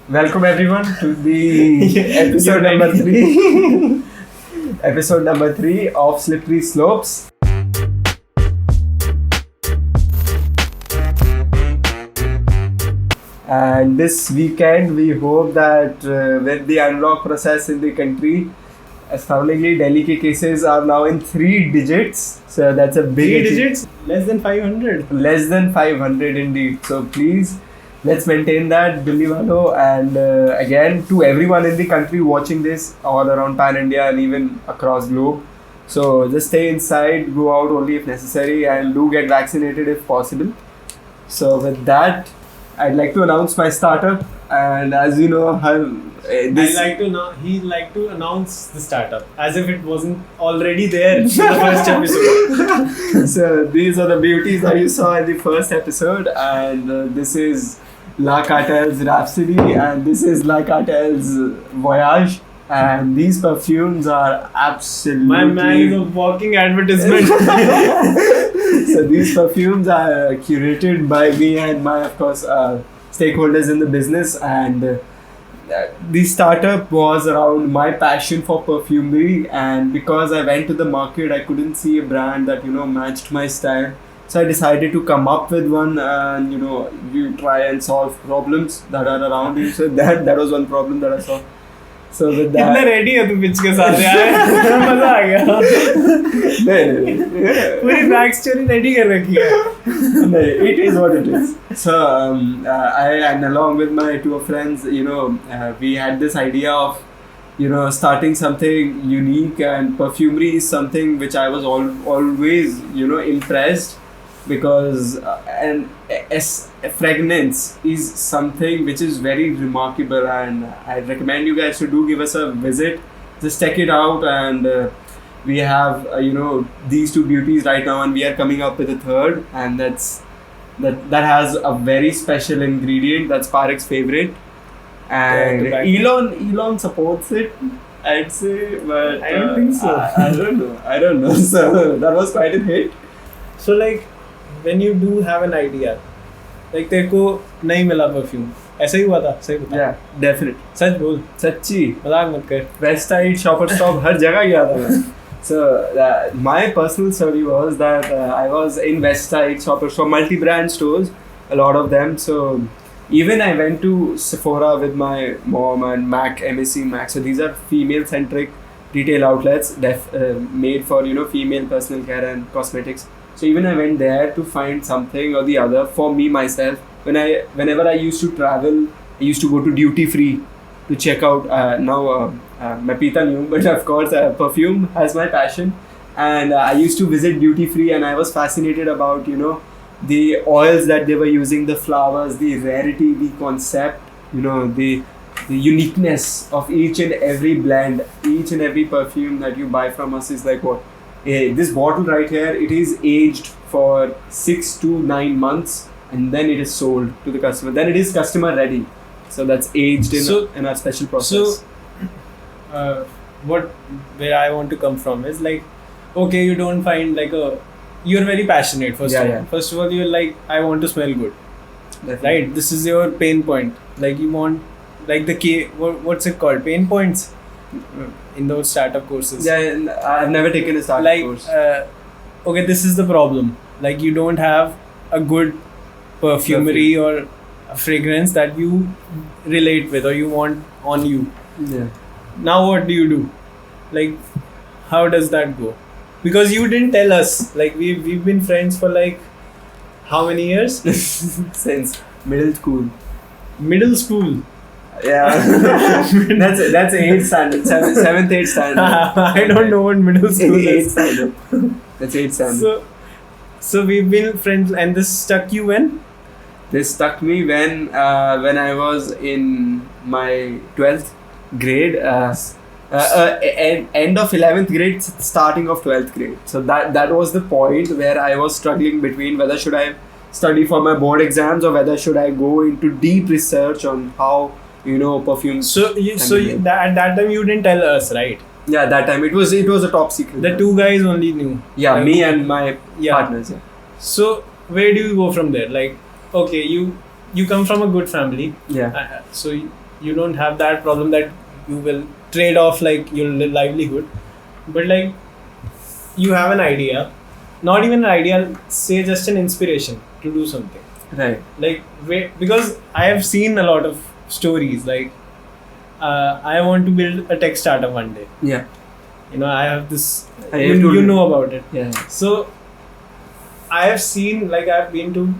Welcome everyone to the episode number 3. Episode number 3 of Slippery Slopes. And this weekend, we hope that with the unlock process in the country, astoundingly, Delhi ke cases are now in 3 digits. So that's a big 3 digits? Less than 500. Less than 500 indeed. So please, let's maintain that, Delhi walo. And again, to everyone in the country watching this, all around Pan India and even across globe. So just stay inside, go out only if necessary, and do get vaccinated if possible. So with that, I'd like to announce my startup, and as you know, He'd like to announce the startup as if it wasn't already there in the first episode. So these are the beauties that you saw in the first episode, and this is La Cartel's Rhapsody, and this is La Cartel's Voyage, and these perfumes are absolutely... My man is a walking advertisement. So these perfumes are curated by me and my, of course, stakeholders in the business, and the startup was around my passion for perfumery, and because I went to the market, I couldn't see a brand that matched my style. So I decided to come up with one, and you try and solve problems that are around you. So that was one problem that I saw. So with that, कितना ready है तू pitch के साथ यार? मजा आ गया. पूरी back story ready कर रखी है. It is what it is. So I and along with my two friends, we had this idea of starting something unique, and perfumery is something which I was always impressed, because fragrance is something which is very remarkable, and I recommend you guys to do give us a visit. Just check it out, and we have these two beauties right now, and we are coming up with a third, and that has a very special ingredient that's Parek's favorite, and Elon supports it, I'd say, but I don't think so. I don't know. So that was quite a hit. So like when you do have an idea, like तेरे को नहीं मिला perfume, ऐसा ही हुआ था, सही बता? Yeah, definitely. सच बोल, सच्ची, मजाक मत कर. West Side, Shopper Stop, हर जगह गया था मैं. So my personal story was that I was in West Side, Shopper Stop, multi-brand stores, a lot of them. So even I went to Sephora with my mom and MAC, MSC MAC. So these are female-centric retail outlets made for female personal care and cosmetics. So even I went there to find something or the other for me myself. Whenever I used to travel, I used to go to duty free to check out. मैं पीता नहीं हूँ, but of course perfume has my passion, and I used to visit duty free, and I was fascinated about the oils that they were using, the flowers, the rarity, the concept, the uniqueness of each and every blend, each and every perfume that you buy from us is like what. This bottle right here, it is aged for 6 to 9 months, and then it is sold to the customer. Then it is customer ready. So that's aged in our special process. So, where I want to come from is like, okay, you don't find you're very passionate first of all. First of all, you're like, I want to smell good. Definitely. Right? This is your pain point. Like you want, like what's it called? Pain points? In those startup courses. Yeah, I've never taken a startup course. Okay, this is the problem. Like you don't have a good perfumery or a fragrance that you relate with or you want on you. Yeah. Now what do you do? Like, how does that go? Because you didn't tell us. Like we've been friends for like how many years? Since middle school. Middle school. Yeah, that's 8th standard, 7th, 8th standard. I don't know what middle school is. 8th standard. That's 8th standard. So we've been friends, and this stuck you when? This stuck me when I was in my 12th grade, end of 11th grade, starting of 12th grade. So that was the point where I was struggling between whether should I study for my board exams or whether should I go into deep research on how perfumes. So at that time you didn't tell us, right? Yeah, that time it was a top secret. The two guys only knew. Yeah, me and my partners. Yeah. So where do you go from there? Like, okay, you come from a good family. Yeah. So you don't have that problem that you will trade off like your livelihood, but like you have an idea, not even an idea, say just an inspiration to do something. Right. Like because I have seen a lot of stories like I want to build a tech startup one day. Yeah. You know, I have this. I You, have to- you know about it. Yeah. So I have seen, like, I've been to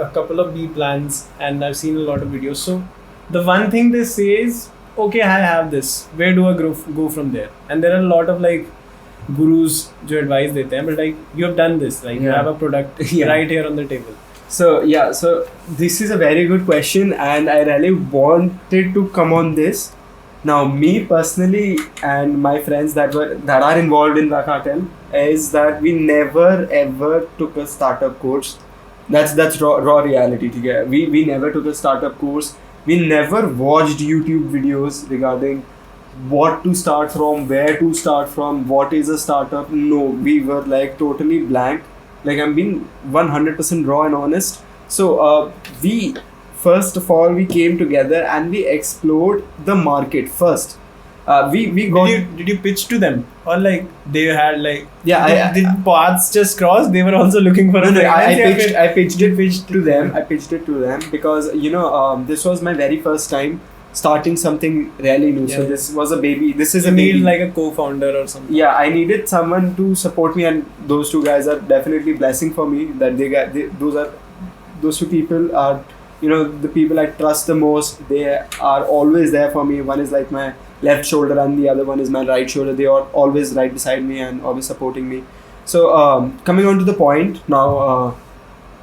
a couple of B plans and I've seen a lot of videos. So the one thing they say is, okay, I have this. Where do I go from there? And there are a lot of like gurus who advise देते हैं, but like you have done this, like you Yeah. have a product Yeah. right here on the table. So yeah, so this is a very good question, and I really wanted to come on this. Now, me personally and my friends that are involved in the cartel is that we never ever took a startup course. That's raw reality. Okay? We never took a startup course. We never watched YouTube videos regarding what to start from, where to start from, what is a startup. No, we were like totally blank. Like, I'm being 100% raw and honest. So we first of all we came together and we explored the market first. We got Did you pitch to them, or like they had like did paths just cross? They were also looking for a fragrance. I pitched it to them. I pitched it to them because this was my very first time starting something really new. So Yeah. this was a baby. This is You a baby. need like a co-founder or something. Yeah, I needed someone to support me, and those two guys are definitely blessing for me. That those two people are, the people I trust the most. They are always there for me. One is like my left shoulder, and the other one is my right shoulder. They are always right beside me and always supporting me. So coming on to the point now,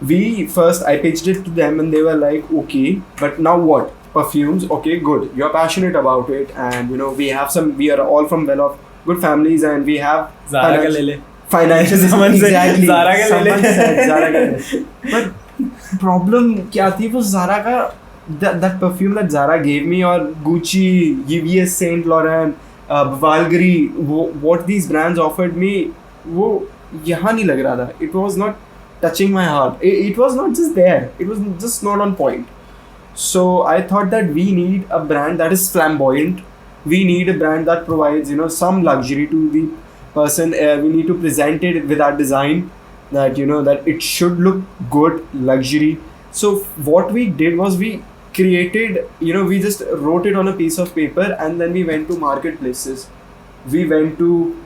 I pitched it to them, and they were like, okay, but now what? Perfumes, okay, good. You're passionate about it, and we are all from well-off, good families, and we have Zara ka le le. financial Someone said, exactly. Zara ka le le. Someone said Zara ka le le. But problem kya thi was Zara ka that perfume that Zara gave me, or Gucci, Yves Saint Laurent, Bulgari, what these brands offered me, wo yahan nahi lag raha tha. It was not touching my heart. It was not just there. It was just not on point. So I thought that we need a brand that is flamboyant. We need a brand that provides, some luxury to the person. We need to present it with our design, that that it should look good, luxury. So what we did was we created, we just wrote it on a piece of paper, and then we went to marketplaces. We went to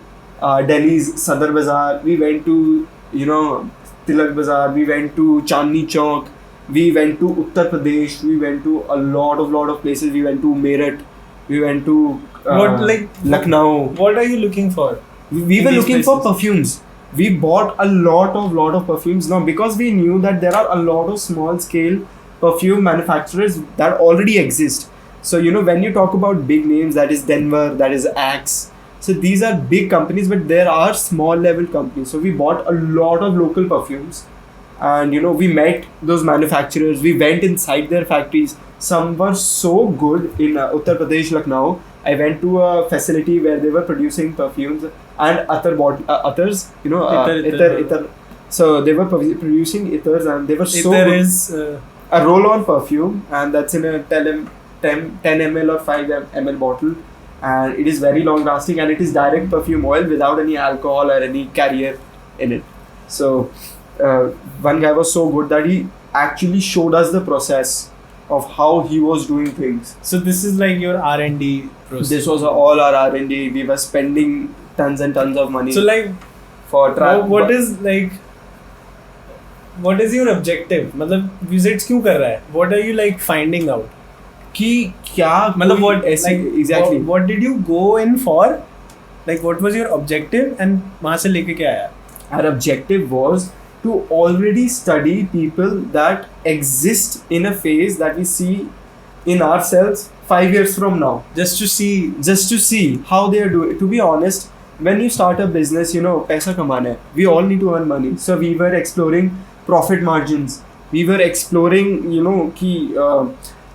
Delhi's Sadar Bazaar. We went to Tilak Bazaar. We went to Chandni Chowk. We went to Uttar Pradesh. We went to a lot of places. We went to Meerut. We went to Lucknow. What are you looking for? We in were these looking for places? perfumes. We bought a lot of perfumes now, because we knew that there are a lot of small scale perfume manufacturers that already exist. So when you talk about big names, that is Denver, that is Axe. So these are big companies, but there are small level companies. So we bought a lot of local perfumes. And we met those manufacturers. We went inside their factories. Some were so good in Uttar Pradesh, Lucknow. I went to a facility where they were producing perfumes and others, Itar. So they were producing Itars, and they were so There good. is A roll-on perfume, and that's in a 10 ml or 5 ml bottle, and it is very long-lasting, and it is direct perfume oil without any alcohol or any carrier in it. So one guy was so good that he actually showed us the process of how he was doing things. so this is like your R&D process. This was all our R&D. We were spending tons and tons of money So like for what is your objective? मतलब visits क्यों कर रहा है? What are you like finding out? कि क्या मतलब what exactly what did you go in for? Like what was your objective and वहाँ से लेके क्या आया? our objective was to already study people that exist in a phase that we see in ourselves 5 years from now, Just to see how they are doing. To be honest, when you start a business, paisa kamana hai. We all need to earn money. So we were exploring profit margins. We were exploring,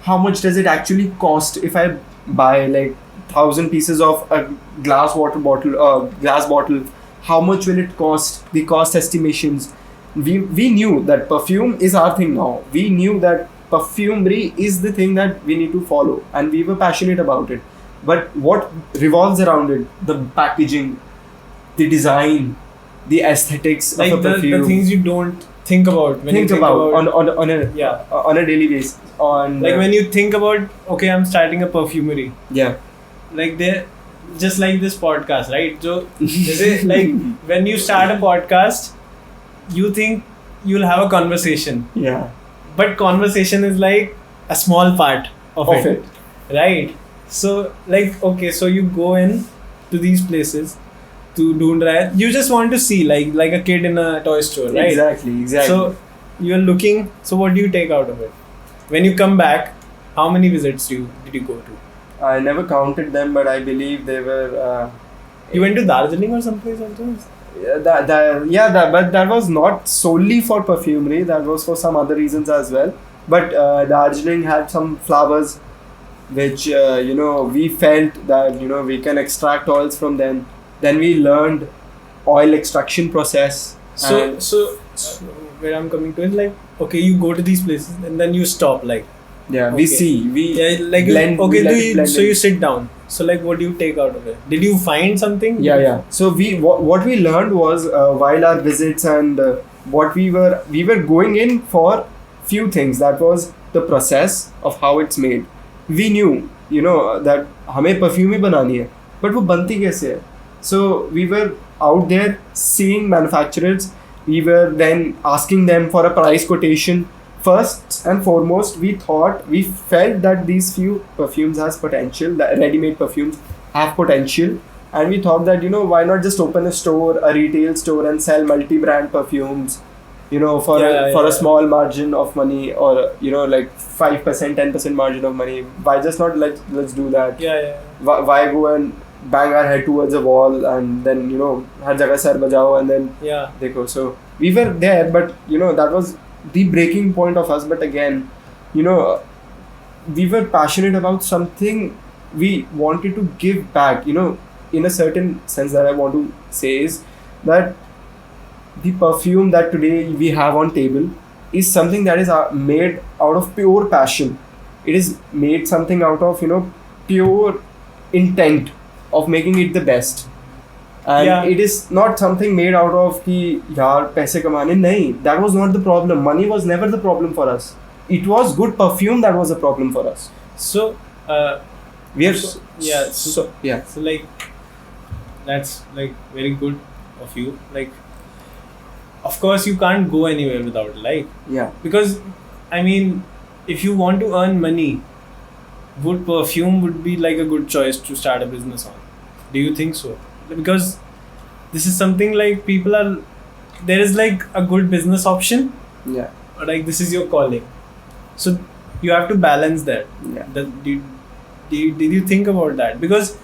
how much does it actually cost if I buy like 1,000 pieces of a glass bottle. How much will it cost? The cost estimations. We knew that perfume is our thing now. We knew that perfumery is the thing that we need to follow, and we were passionate about it. But what revolves around it, the packaging, the design, the aesthetics Like of a perfume, the things you don't think about when you think think about about on a daily basis. Like when you think about, okay, I'm starting a perfumery. Yeah. Like they just like this podcast, right? So this is like when you start a podcast, you think you'll have a conversation, Yeah. but conversation is like a small part of it, right? So like, okay, so you go in to these places to do that. You just want to see like a kid in a toy store, right? Exactly. So you're looking. So what do you take out of it? When you come back, how many visits did you go to? I never counted them, but I believe they were. You went to Darjeeling or someplace also? But that was not solely for perfumery. That was for some other reasons as well. But Darjeeling had some flowers, which we felt that we can extract oils from them. Then we learned oil extraction process. So where I'm coming to is like, okay, you go to these places and then you stop, like. Yeah, Okay. we see. Like blend. okay, we let it blend so in. you sit down. So like, what do you take out of it? Did you find something? Yeah. So what we learned was while our visits and what we were going in for few things. That was the process of how it's made. We knew, that हमें perfume ही बनानी है, but वो बनती कैसे है? So we were out there seeing manufacturers. We were then asking them for a price quotation. First and foremost, we felt that these few perfumes has potential, that ready-made perfumes have potential, and we thought that why not just open a retail store and sell multi-brand perfumes, for a small margin of money, or like 5%, 10% margin of money. Why just not let's do that? Yeah. Why go and bang our head towards a wall and then har jagah sar bajao and then dekho. So we were there, but that was the breaking point of us. But again, we were passionate about something. We wanted to give back, in a certain sense. That I want to say is that the perfume that today we have on table is something that is made out of pure passion. It is made something out of pure intent of making it the best. And it is not something made out of कि यार पैसे कमाने. नहीं, that was not the problem. Money was never the problem for us. It was good perfume that was the problem for us. So we are So like, that's like very good of you. Like, of course you can't go anywhere without it, because I mean, if you want to earn money, perfume would be like a good choice to start a business on. Do you think so? Because this is something like there is like a good business option, or like this is your calling, so you have to balance that. Did you think about that? Because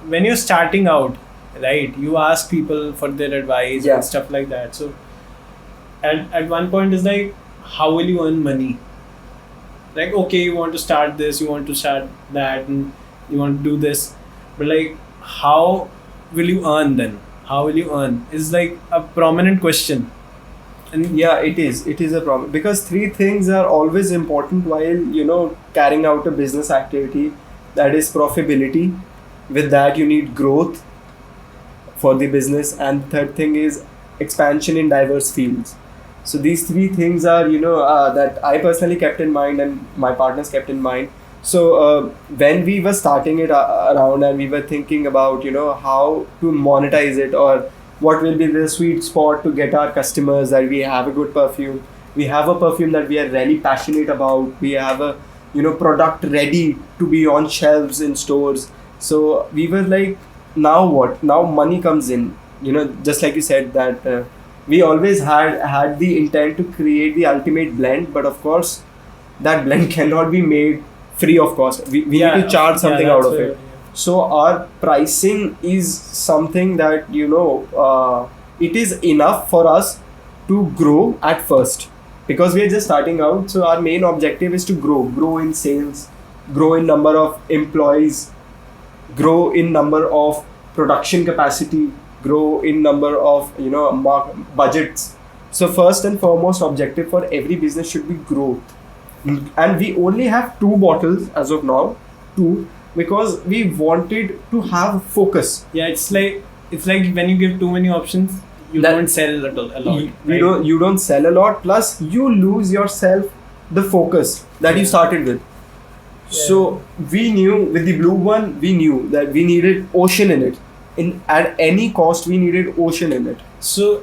when you're starting out, right, you ask people for their advice and stuff like that. So at one point it's like, how will you earn money? Like, okay, you want to start this, you want to start that, and you want to do this, but like, how will you earn then? How will you earn? Is like a prominent question. And it is a problem, because three things are always important while carrying out a business activity. That is profitability. With that you need growth for the business, and third thing is expansion in diverse fields. So these three things are that I personally kept in mind and my partners kept in mind. So when we were starting it around, and we were thinking about how to monetize it, or what will be the sweet spot to get our customers, that we have a good perfume, we have a perfume that we are really passionate about, we have a product ready to be on shelves in stores. So we were like, now what? Now money comes in. Just like you said that we always had the intent to create the ultimate blend, but of course that blend cannot be made free of cost. We need to charge something out of it. So our pricing is something that it is enough for us to grow at first, because we are just starting out. So our main objective is to grow in sales, grow in number of employees, grow in number of production capacity, grow in number of budgets. So first and foremost objective for every business should be growth, and we only have 2 bottles as of now, 2, because we wanted to have focus. Yeah, it's like when you give too many options, you That- don't sell a lot. You don't sell a lot, plus you lose yourself the focus that you started with. So we knew with the blue one, we knew that we needed ocean in it. At any cost, we needed ocean in it. So,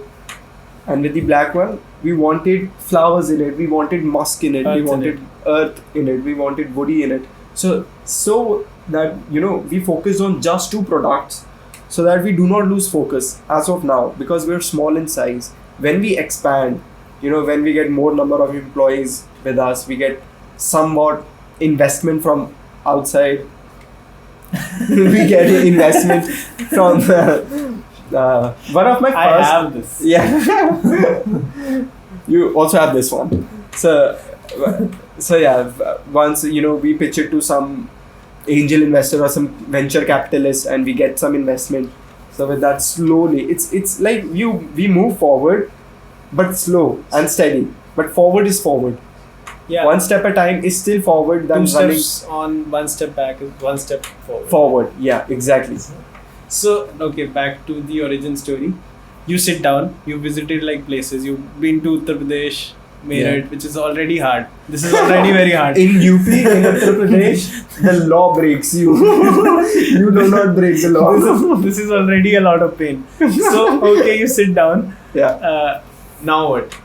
And with the black one, we wanted flowers in it, we wanted musk in it, we wanted earth in it, we wanted woody in it. So that, we focused on just 2 products so that we do not lose focus as of now, because we're small in size. When we expand, when we get more number of employees with us, we get somewhat investment from outside. We get investment from one of my first. I have this. Yeah. You also have this one. So yeah, once we pitch it to some angel investor or some venture capitalist and we get some investment. So with that, slowly, it's like we move forward, but slow and steady. But forward is forward. Yeah. 1 step at a time is still forward than 2 running steps on, 1 step back is 1 step forward. forward. Yeah, exactly. So, okay, back to the origin story. You sit down, you visited like places, you've been to Uttar Pradesh, Meerut, which is already hard. This is already very hard. In UP, in Uttar Pradesh, the law breaks you. You do not break the law. This is already a lot of pain. So, okay, you sit down. Yeah. Now what?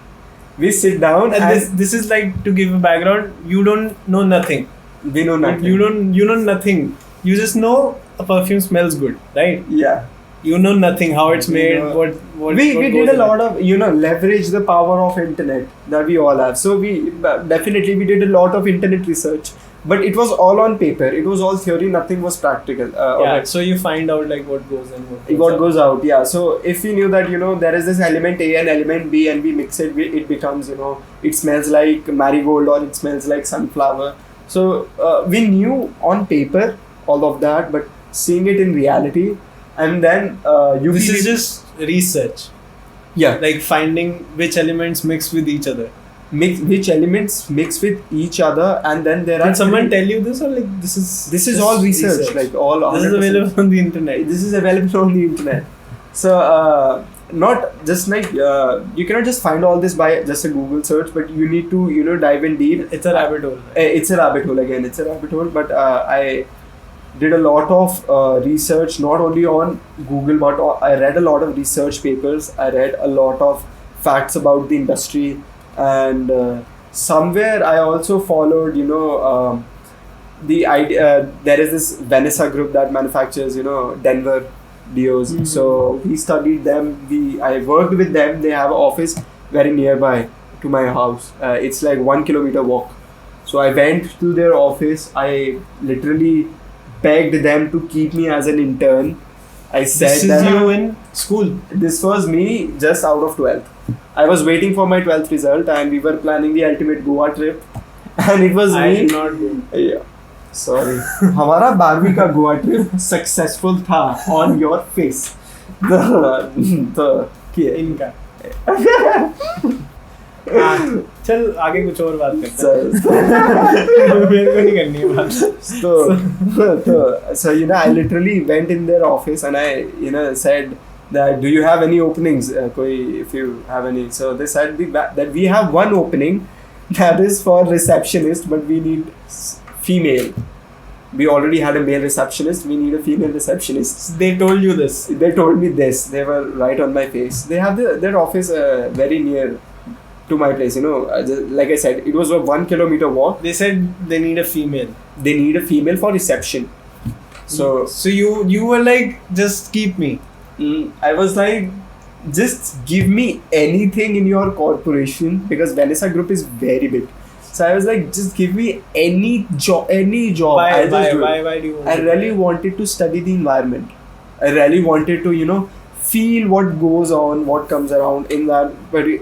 We sit down And this is like, to give a background, you don't know nothing. we know nothing. You know nothing. You just know a perfume smells good, right? Yeah. You know nothing, how it's made, Yeah. what We what did goes a in lot it. of leverage the power of internet that we all have. So we definitely we did a lot of internet research, but it was all on paper. It was all theory. Nothing was practical. Yeah, so you find out like what goes in, What goes out, yeah. So if we knew that there is this element A and element B and we mix it, it becomes it smells like marigold or it smells like sunflower. So we knew on paper all of that, but seeing it in reality, and then This is just research, yeah, like finding which elements mix with each other. which elements mix with each other, and then there are. Did someone tell you this, or like this is all research, like all. This is 100%. available on the internet. This is available on the internet. So not just like you cannot just find all this by just a Google search, but you need to dive in deep. It's a rabbit hole. It's a rabbit hole again. It's a rabbit hole, but I did a lot of research, not only on Google, but I read a lot of research papers. I read a lot of facts about the industry, and somewhere I also followed, the idea. There is this Vanessa group that manufactures, Denver deos. Mm-hmm. So we studied them. I worked with them. They have an office very nearby to my house. It's like 1 kilometer walk. So I went to their office. I literally begged them to keep me as an intern. I said This is that you in school. this was me just out of 12th. I was waiting for my 12th result and we were planning the ultimate Goa trip. And it was I me. did not do. Yeah. Sorry. हमारा 12वीं का Goa trip successful था on your face. इनका चल आगे कुछ और बात करते हैं मेरे को नहीं करनी है बात so I literally went in their office and I said that, do you have any openings, if you have any. So they said that we have one opening that is for receptionist, but we need female. We already had a male receptionist, we need a female receptionist. They told you this. They told me this. They were right on my face. They have their office very near to my place. Like I said, it was a 1 kilometer walk. They said they need a female. They need a female for reception. So you were like, just keep me. I was like, just give me anything in your corporation, because Vanessa Group is very big. So I was like, just give me any job. Why do you want I to really do wanted to study the environment. I really wanted to, feel what goes on, what comes around in that.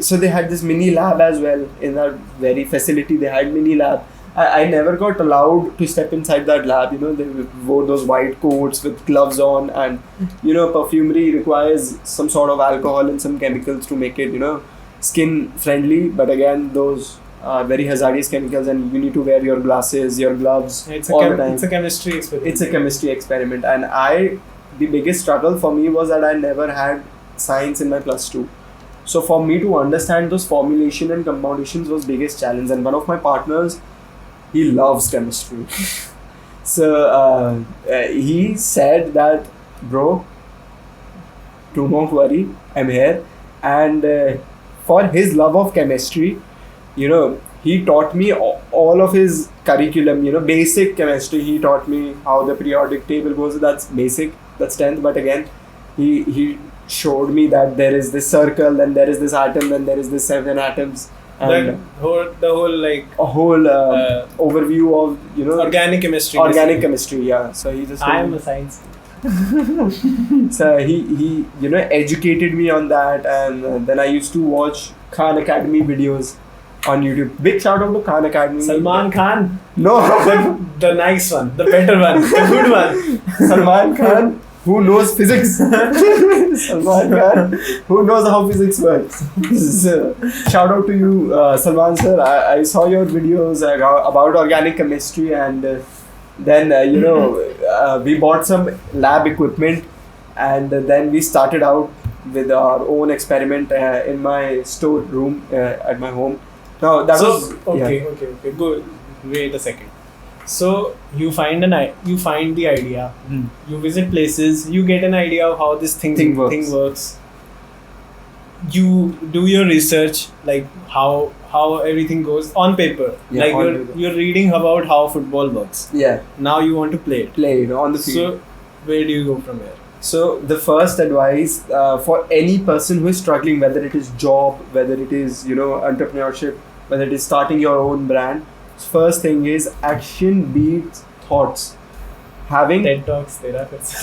So they had this mini lab as well in that very facility. They had mini lab. I never got allowed to step inside that lab. They wore those white coats with gloves on, and perfumery requires some sort of alcohol and some chemicals to make it skin friendly. But again, those very hazardous chemicals, and you need to wear your glasses, your gloves all the time. It's a chemistry experiment. It's a chemistry experiment, and the biggest struggle for me was that I never had science in my +2. So for me to understand those formulation and compoundations was biggest challenge. And one of my partners, he loves chemistry. So he said that, bro, do not worry, I'm here. And for his love of chemistry, he taught me all of his curriculum, basic chemistry. He taught me how the periodic table goes. That's basic, that's 10th. But again, he showed me that there is this circle, then there is this atom, then there is this 7 atoms. And the whole like a whole overview of organic chemistry. Organic chemistry, yeah. So he just. I am a science. So he educated me on that, and then I used to watch Khan Academy videos on YouTube. Big shout out to Khan Academy. Salman Khan. No, the nice one, the better one, the good one. Salman Khan, who knows physics. Salman Khan, who knows how physics works. So, shout out to you, Salman sir. I saw your videos about organic chemistry, and then we bought some lab equipment, and then we started out with our own experiment in my storeroom at my home. Now that was okay. Good. Wait a second. So you find the idea. You visit places. You get an idea of how this thing works. You do your research, like how everything goes on paper. Yeah, like you're reading about how football works. Yeah. Now you want to play it. On the field. So where do you go from here? So the first advice for any person who is struggling, whether it is job, whether it is entrepreneurship, whether it is starting your own brand, first thing is action beats thoughts. Having TED Talks, therapists.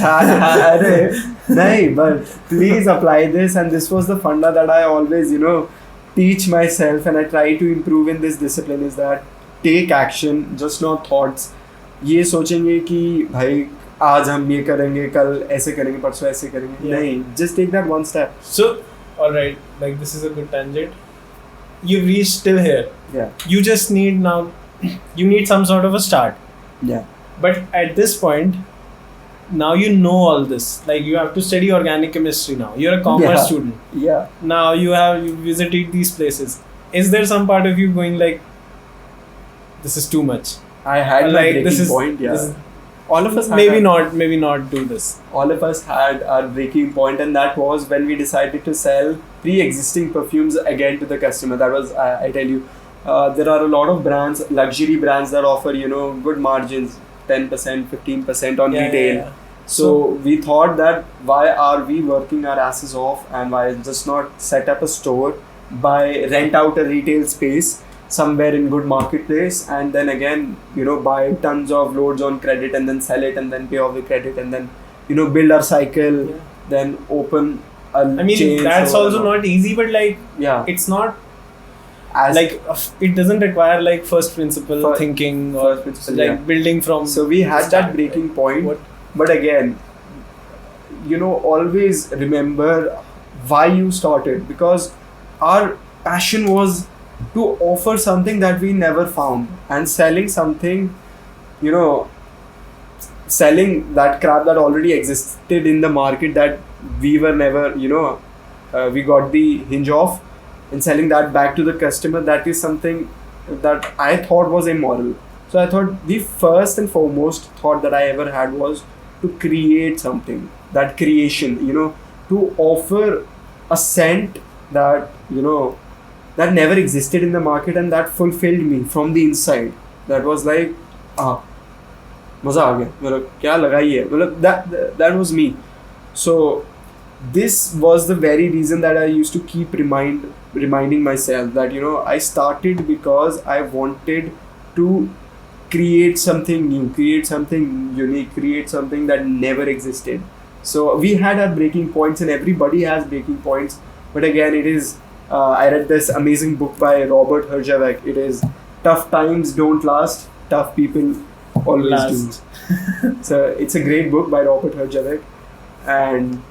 No, but please apply this, and this was the funda that I always teach myself, and I try to improve in this discipline, is that take action, just not thoughts. ये सोचेंगे कि भाई आज हम ये करेंगे, कल ऐसे करेंगे, परसों ऐसे करेंगे. नहीं, just take that one step. So, alright, like this is a good tangent. You've reached till here. Yeah. You just need now, you need some sort of a start. Yeah. But at this point, now you know all this. Like you have to study organic chemistry now. You're a commerce student. Yeah. Now you visited these places. Is there some part of you going like, this is too much? I had like my breaking point. Yeah. All of us had maybe not do this. All of us had our breaking point, and that was when we decided to sell pre-existing perfumes again to the customer. That was, I tell you, there are a lot of brands, luxury brands that offer good margins, 10%, 15% on retail. Yeah. So we thought that why are we working our asses off, and why just not set up a store, rent out a retail space somewhere in good marketplace, and then again buy tons of loads on credit, and then sell it, and then pay off the credit, and then build our cycle, then open a chain. That's also not easy, but it's not as it doesn't require like first principle thinking or building from. So we had that breaking point. But again, always remember why you started, because our passion was to offer something that we never found, and selling something, selling that crap that already existed in the market that we were never, we got the hinge off, and selling that back to the customer. That is something that I thought was immoral. So I thought the first and foremost thought that I ever had was to create something, that creation, to offer a scent that, that never existed in the market, and that fulfilled me from the inside. That was like, मजा आ गया, मतलब क्या लगाई है, मतलब that was me. So this was the very reason that I used to keep reminding myself that I started because I wanted to create something new, create something unique, create something that never existed. So we had our breaking points, and everybody has breaking points. But again, it is I read this amazing book by Robert Herjavec. It is Tough Times Don't Last, Tough People Always Do. So it's a great book by Robert Herjavec, and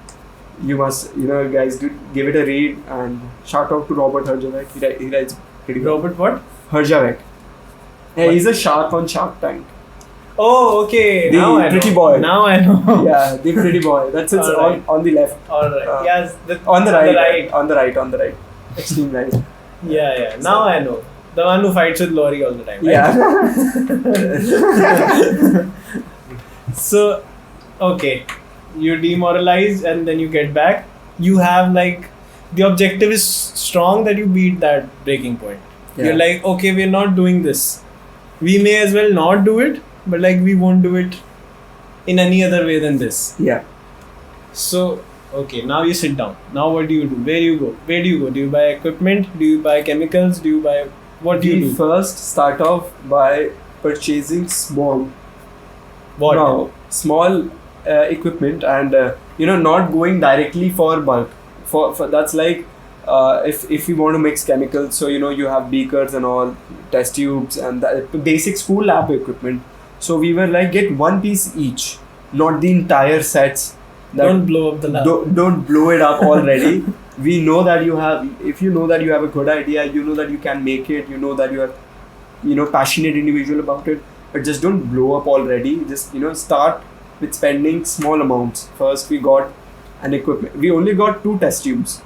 you must, guys, give it a read, and shout out to Robert Herjavec. He writes pretty well. Robert what? Harjavek. Yeah, he's a shark on Shark Tank. Oh, okay. The Now I pretty know. boy. Now I know. Yeah, the pretty boy. That's it Alright. on the left. Alright. Yes. On the right. right. On the right. On the right. Extreme right. Yeah. Now I know. The one who fights with Lori all the time. Right? Yeah. So, okay. You demoralize and then you get back. You have like, the objective is strong that you beat that breaking point. Yeah. You're like, okay, we're not doing this. We may as well not do it, but like we won't do it in any other way than this. Yeah. So, okay, now you sit down. Now what do you do? Where do you go? Where do you go? Do you buy equipment? Do you buy chemicals? Do you buy... What do you do? First start off by purchasing small. What? No, small equipment and not going directly for bulk. For that's like if you want to mix chemicals, so you have beakers and all, test tubes and the basic school lab equipment. So we were like, get one piece each, not the entire sets. Don't blow up the lab. Don't blow it up already. We know that you have. If you know that you have a good idea, you know that you can make it. You know that you are, passionate individual about it. But just don't blow up already. Just start with spending small amounts. First, we got an equipment. We only got 2 test tubes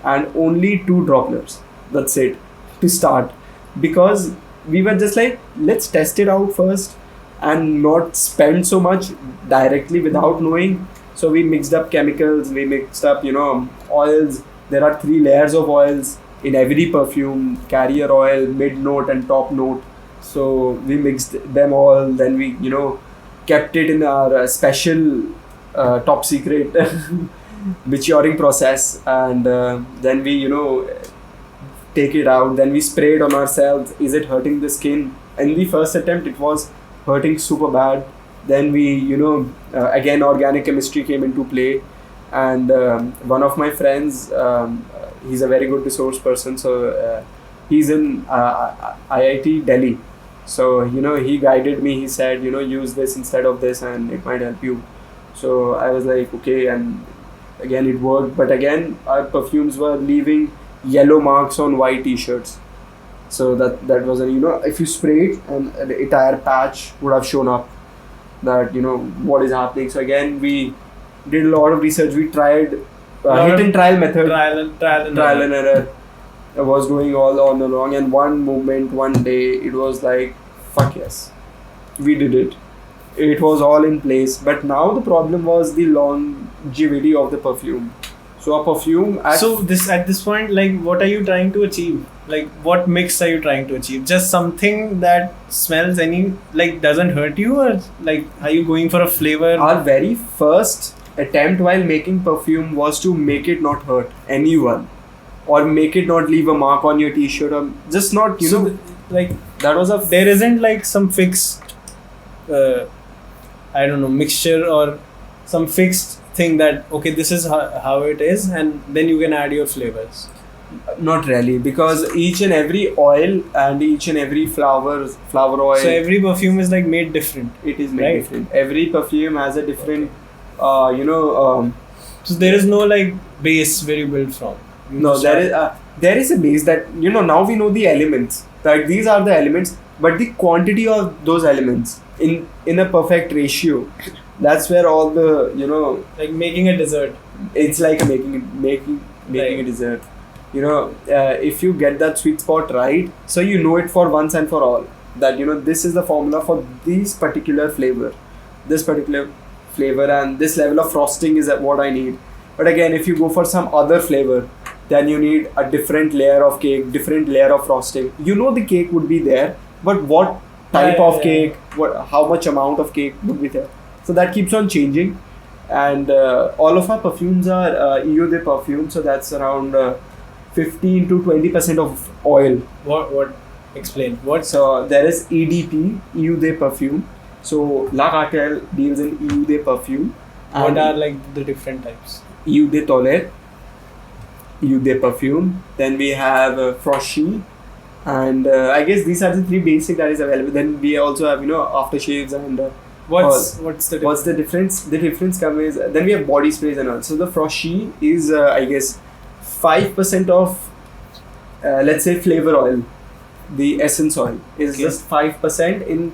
and only 2 droplets. That's it to start, because we were just like, let's test it out first and not spend so much directly without knowing. So we mixed up chemicals, we mixed up oils. There are 3 layers of oils in every perfume: carrier oil, mid note and top note. So we mixed them all, then we kept it in our special top secret maturing process, and then we take it out, then we spray it on ourselves. Is it hurting the skin? In the first attempt it was hurting super bad. Then we again organic chemistry came into play, and one of my friends, he's a very good resource person, so he's in IIT Delhi. So he guided me. He said use this instead of this and it might help you. So I was like, okay, and again it worked. But again our perfumes were leaving yellow marks on white t-shirts. So that was if you spray it, and an entire patch would have shown up that what is happening. So again we did a lot of research. We tried hit and trial method. Trial and error was going all on along, and one day it was like, fuck yes, we did it. It was all in place. But now the problem was the longevity of the perfume. So a perfume at this point, like, what are you trying to achieve? Like, what mix are you trying to achieve? Just something that smells doesn't hurt you, or like, are you going for a flavor? Our very first attempt while making perfume was to make it not hurt anyone, or make it not leave a mark on your t-shirt, or just not that was there isn't like some fixed I don't know, mixture or some fixed thing that, okay, this is how it is, and then you can add your flavors. Not really, because each and every oil and each and every flower oil. So every perfume is like made different. It is made different. Every perfume has a different, So there is no like base where you build from. There is a base that now we know the elements, that these are the elements, but the quantity of those elements in a perfect ratio. That's where all the like making a dessert. It's like making a dessert. If you get that sweet spot right, so it for once and for all that this is the formula for this particular flavor, and this level of frosting is what I need. But again, if you go for some other flavor, then you need a different layer of cake, different layer of frosting. The cake would be there, but what type of cake, how much amount of cake would be there? So that keeps on changing. And all of our perfumes are Eau de Perfume, so that's around 15 to 20% of oil. What? Explain. What? So there is EDP, Eau de Perfume. So La Cartel deals in Eau de Perfume. What are like the different types? Eau de Toilette, Eau de Perfume. Then we have Frosty, and I guess these are the 3 basic that is available. Then we also have aftershaves and what's the difference? The difference comes then we have body sprays and all. So the Frosty is I guess 5% of let's say flavor oil, the essence oil is Okay. just 5% in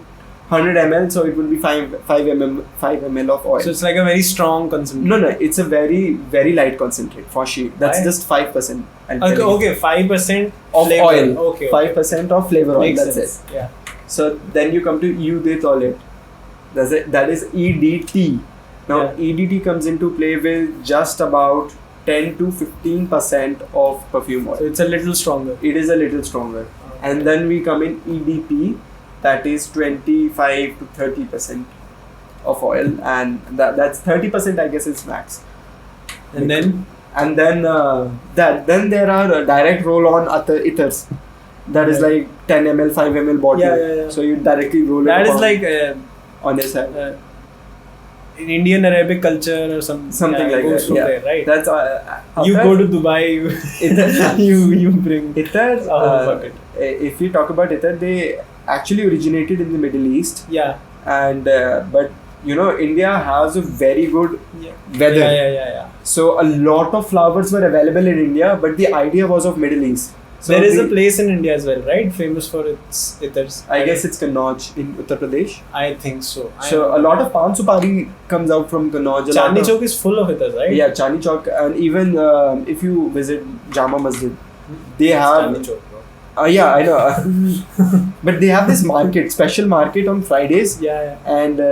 100 ml, so it will be 5 ml of oil. So it's like a very strong concentration. No, it's a very, very light concentrate for sheep. That's Why? just 5%. Okay, 5% Of flavor. oil. Okay. 5% of flavor oil. Makes That's sense. it. Yeah. So then you come to eau toilette. That is EDT. Now Yeah. EDT comes into play with just about 10 to 15% of perfume oil. So it's a little stronger. It is a little stronger. And then we come in EDP, that is 25 to 30% of oil, and that's 30%, I guess, is max. And then Then there are direct roll-on ethers. That is Yeah. like 10 ml, 5 ml bottle. Yeah. So you directly roll it that is upon- like on your side. in Indian Arabic culture or Something it like goes that. from Yeah. there, right? That's You go to Dubai, you bring ethers. a whole bucket. If we talk about ether, they actually originated in the Middle East, Yeah. and but India has a very good Yeah. weather. Yeah. So a lot of flowers were available in India, but the idea was of Middle East. So There is a place in India as well, right? Famous for its ethers. I guess it's Kannauj in Uttar Pradesh. I think so. So a lot of Pan Supari comes out from Kannauj. a lot Chandni of- Chowk is full of ethers, right? Yeah, Chandni Chowk, and even if you visit Jama Masjid, they have. Chandni Chowk, bro. Yeah, I know. But they have this market, special market on Fridays, Yeah. and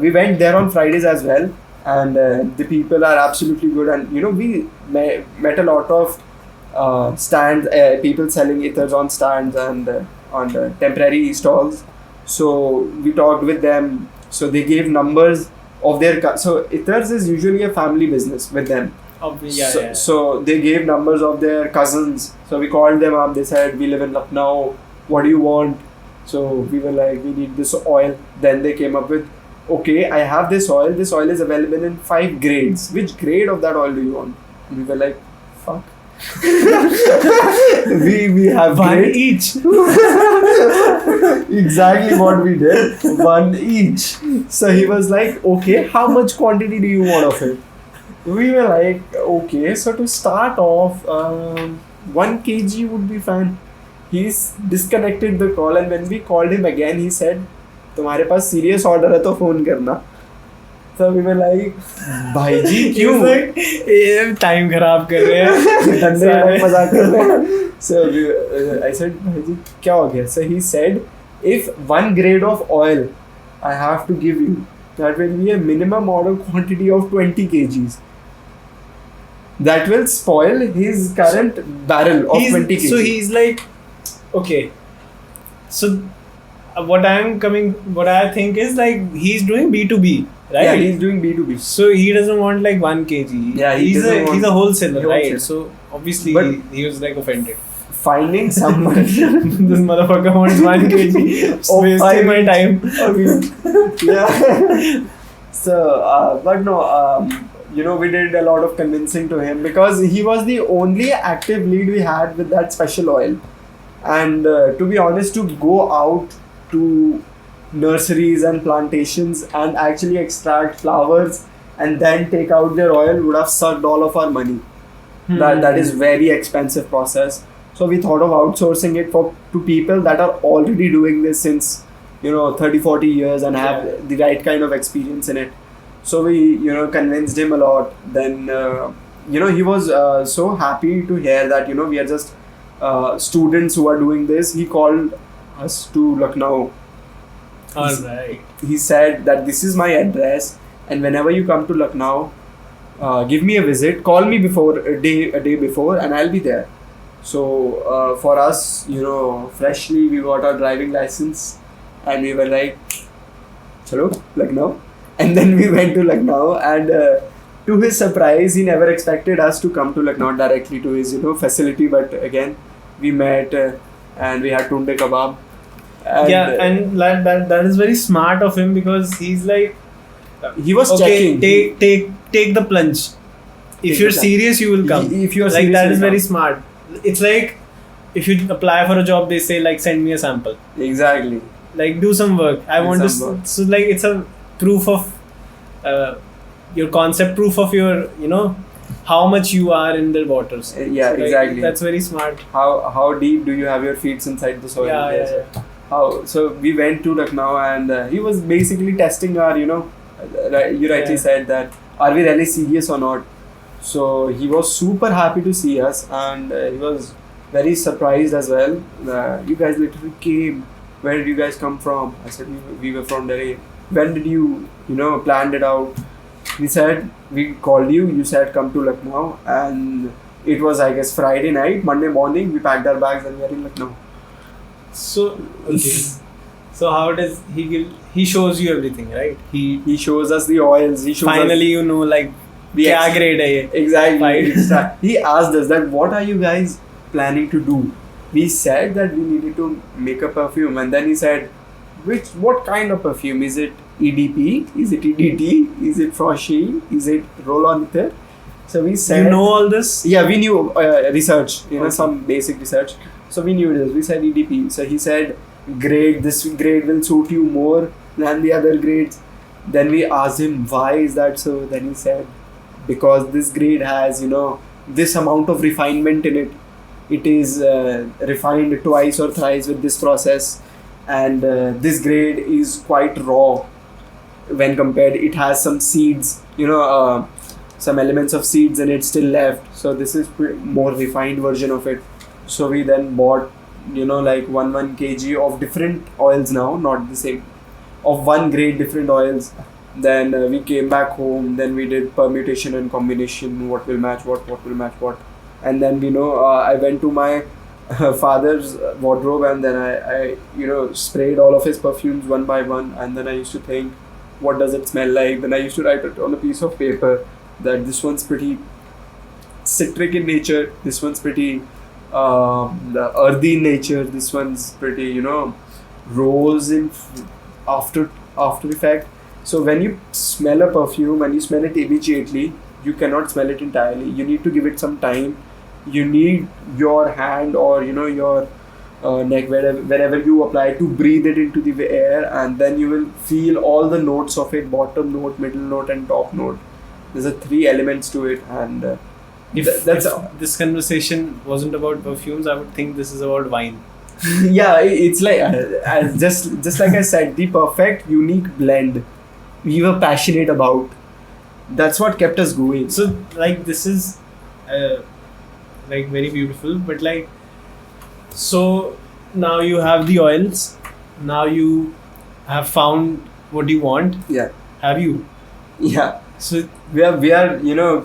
we went there on Fridays as well, and the people are absolutely good, and we met a lot of stands, people selling ethers on stands and on the temporary stalls. So we talked with them. So they gave numbers of their so ethers is usually a family business with them. So they gave numbers of their cousins. So we called them up. They said, we live in Lucknow. What do you want? So we were like, we need this oil. Then they came up with, okay, I have this oil. This oil is available in 5 grades. Which grade of that oil do you want? And we were like, fuck. we have One grades. each. Exactly what we did. 1 each. So he was like, okay, how much quantity do you want of it? We were like, okay, so to start off, 1 kg would be fine. He's disconnected the call, and when we called him again, he said, तुम्हारे पास serious order है तो phone करना. So we were like, भाई जी क्यों? ये time खराब कर रहे हैं. धंधे का मजाक कर रहे हैं. So I said, भाई जी क्या हो गया? So he said, if 1 grade of oil I have to give you, that will be a minimum order quantity of 20 kgs. That will spoil his current barrel of 20 kg. So he's like, okay. So what I think is like he's doing B2B, right? Yeah, he's doing B2B. So he doesn't want like 1 kg. Yeah, he's a wholesaler, right? Wholesale. So obviously But- he was like offended. Finding someone. This motherfucker wants 1 kg. Oh, Wasting my time. Yeah. So, but no, we did a lot of convincing to him because he was the only active lead we had with that special oil. And to be honest, to go out to nurseries and plantations and actually extract flowers and then take out their oil would have sucked all of our money. That is very expensive process. So we thought of outsourcing it to people that are already doing this since 30-40 years and have the right kind of experience in it. So we convinced him a lot. Then he was so happy to hear that we are just students who are doing this. He called us to Lucknow. Alright. He said that this is my address, and whenever you come to Lucknow, give me a visit. Call me a day before, and I'll be there. So for us, freshly we got our driving license, and we were like, "Chalo, Lucknow." And then we went to Lucknow, and to his surprise, he never expected us to come to Lucknow directly to his facility. But again, we met and we had tunde kebab. And that is very smart of him because he's like, he was okay, checking. take the plunge. If you're serious, you will come. If you're like serious, that you'll is very come. smart. It's like if you apply for a job, they say like send me a sample. Exactly. Like do some work. I Do want to. some work. So like it's a proof of your concept, proof of your how much you are in the waters. Yeah, So, like, exactly. that's very smart. How deep do you have your feet inside the soil? Yeah. So we went to Lucknow, and he was basically testing our, you rightly said that, are we really serious or not? So he was super happy to see us, and he was very surprised as well. You guys literally came. Where did you guys come from? I said we were from Delhi. When did you planned it out? He said we called you. You said come to Lucknow, and it was, I guess, Friday night. Monday morning we packed our bags and we are in Lucknow. So so how does he give? He shows you everything, right? He shows us the oils. He shows Finally, us like the kya grade hai ye? Exactly. He asked us that, what are you guys planning to do? We said that we needed to make a perfume, and then he said, what kind of perfume? Is it EDP? Is it EDT? Is it Froshy? Is it roll-on ether? So we said, you know all this? Yeah, we knew research, some basic research. So we knew this. We said EDP. So he said, great, this grade will suit you more than the other grades. Then we asked him, why is that so? Then he said, because this grade has, this amount of refinement in it. It is refined twice or thrice with this process, and this grade is quite raw when compared. It has some seeds, some elements of seeds in it still left. So this is more refined version of it. So we then bought, like 1 kg of different oils now, not the same, of one grade different oils. Then we came back home. Then we did permutation and combination. What will match what will match what. And then I went to my father's wardrobe, and then I sprayed all of his perfumes one by one, and then I used to think, what does it smell like? Then I used to write it on a piece of paper that this one's pretty citric in nature, this one's pretty earthy in nature, this one's pretty rose in after effect. So when you smell a perfume and you smell it immediately, you cannot smell it entirely. You need to give it some time. You need your hand or your neck, wherever you apply, to breathe it into the air, and then you will feel all the notes of it: bottom note, middle note, and top note. There's a 3 elements to it, and if this conversation wasn't about perfumes, I would think this is about wine. Yeah, it's like just like I said, the perfect unique blend we were passionate about. That's what kept us going. So like this is very beautiful, but so now you have the oils, now you have found what you want. Yeah. Have you? Yeah. So we are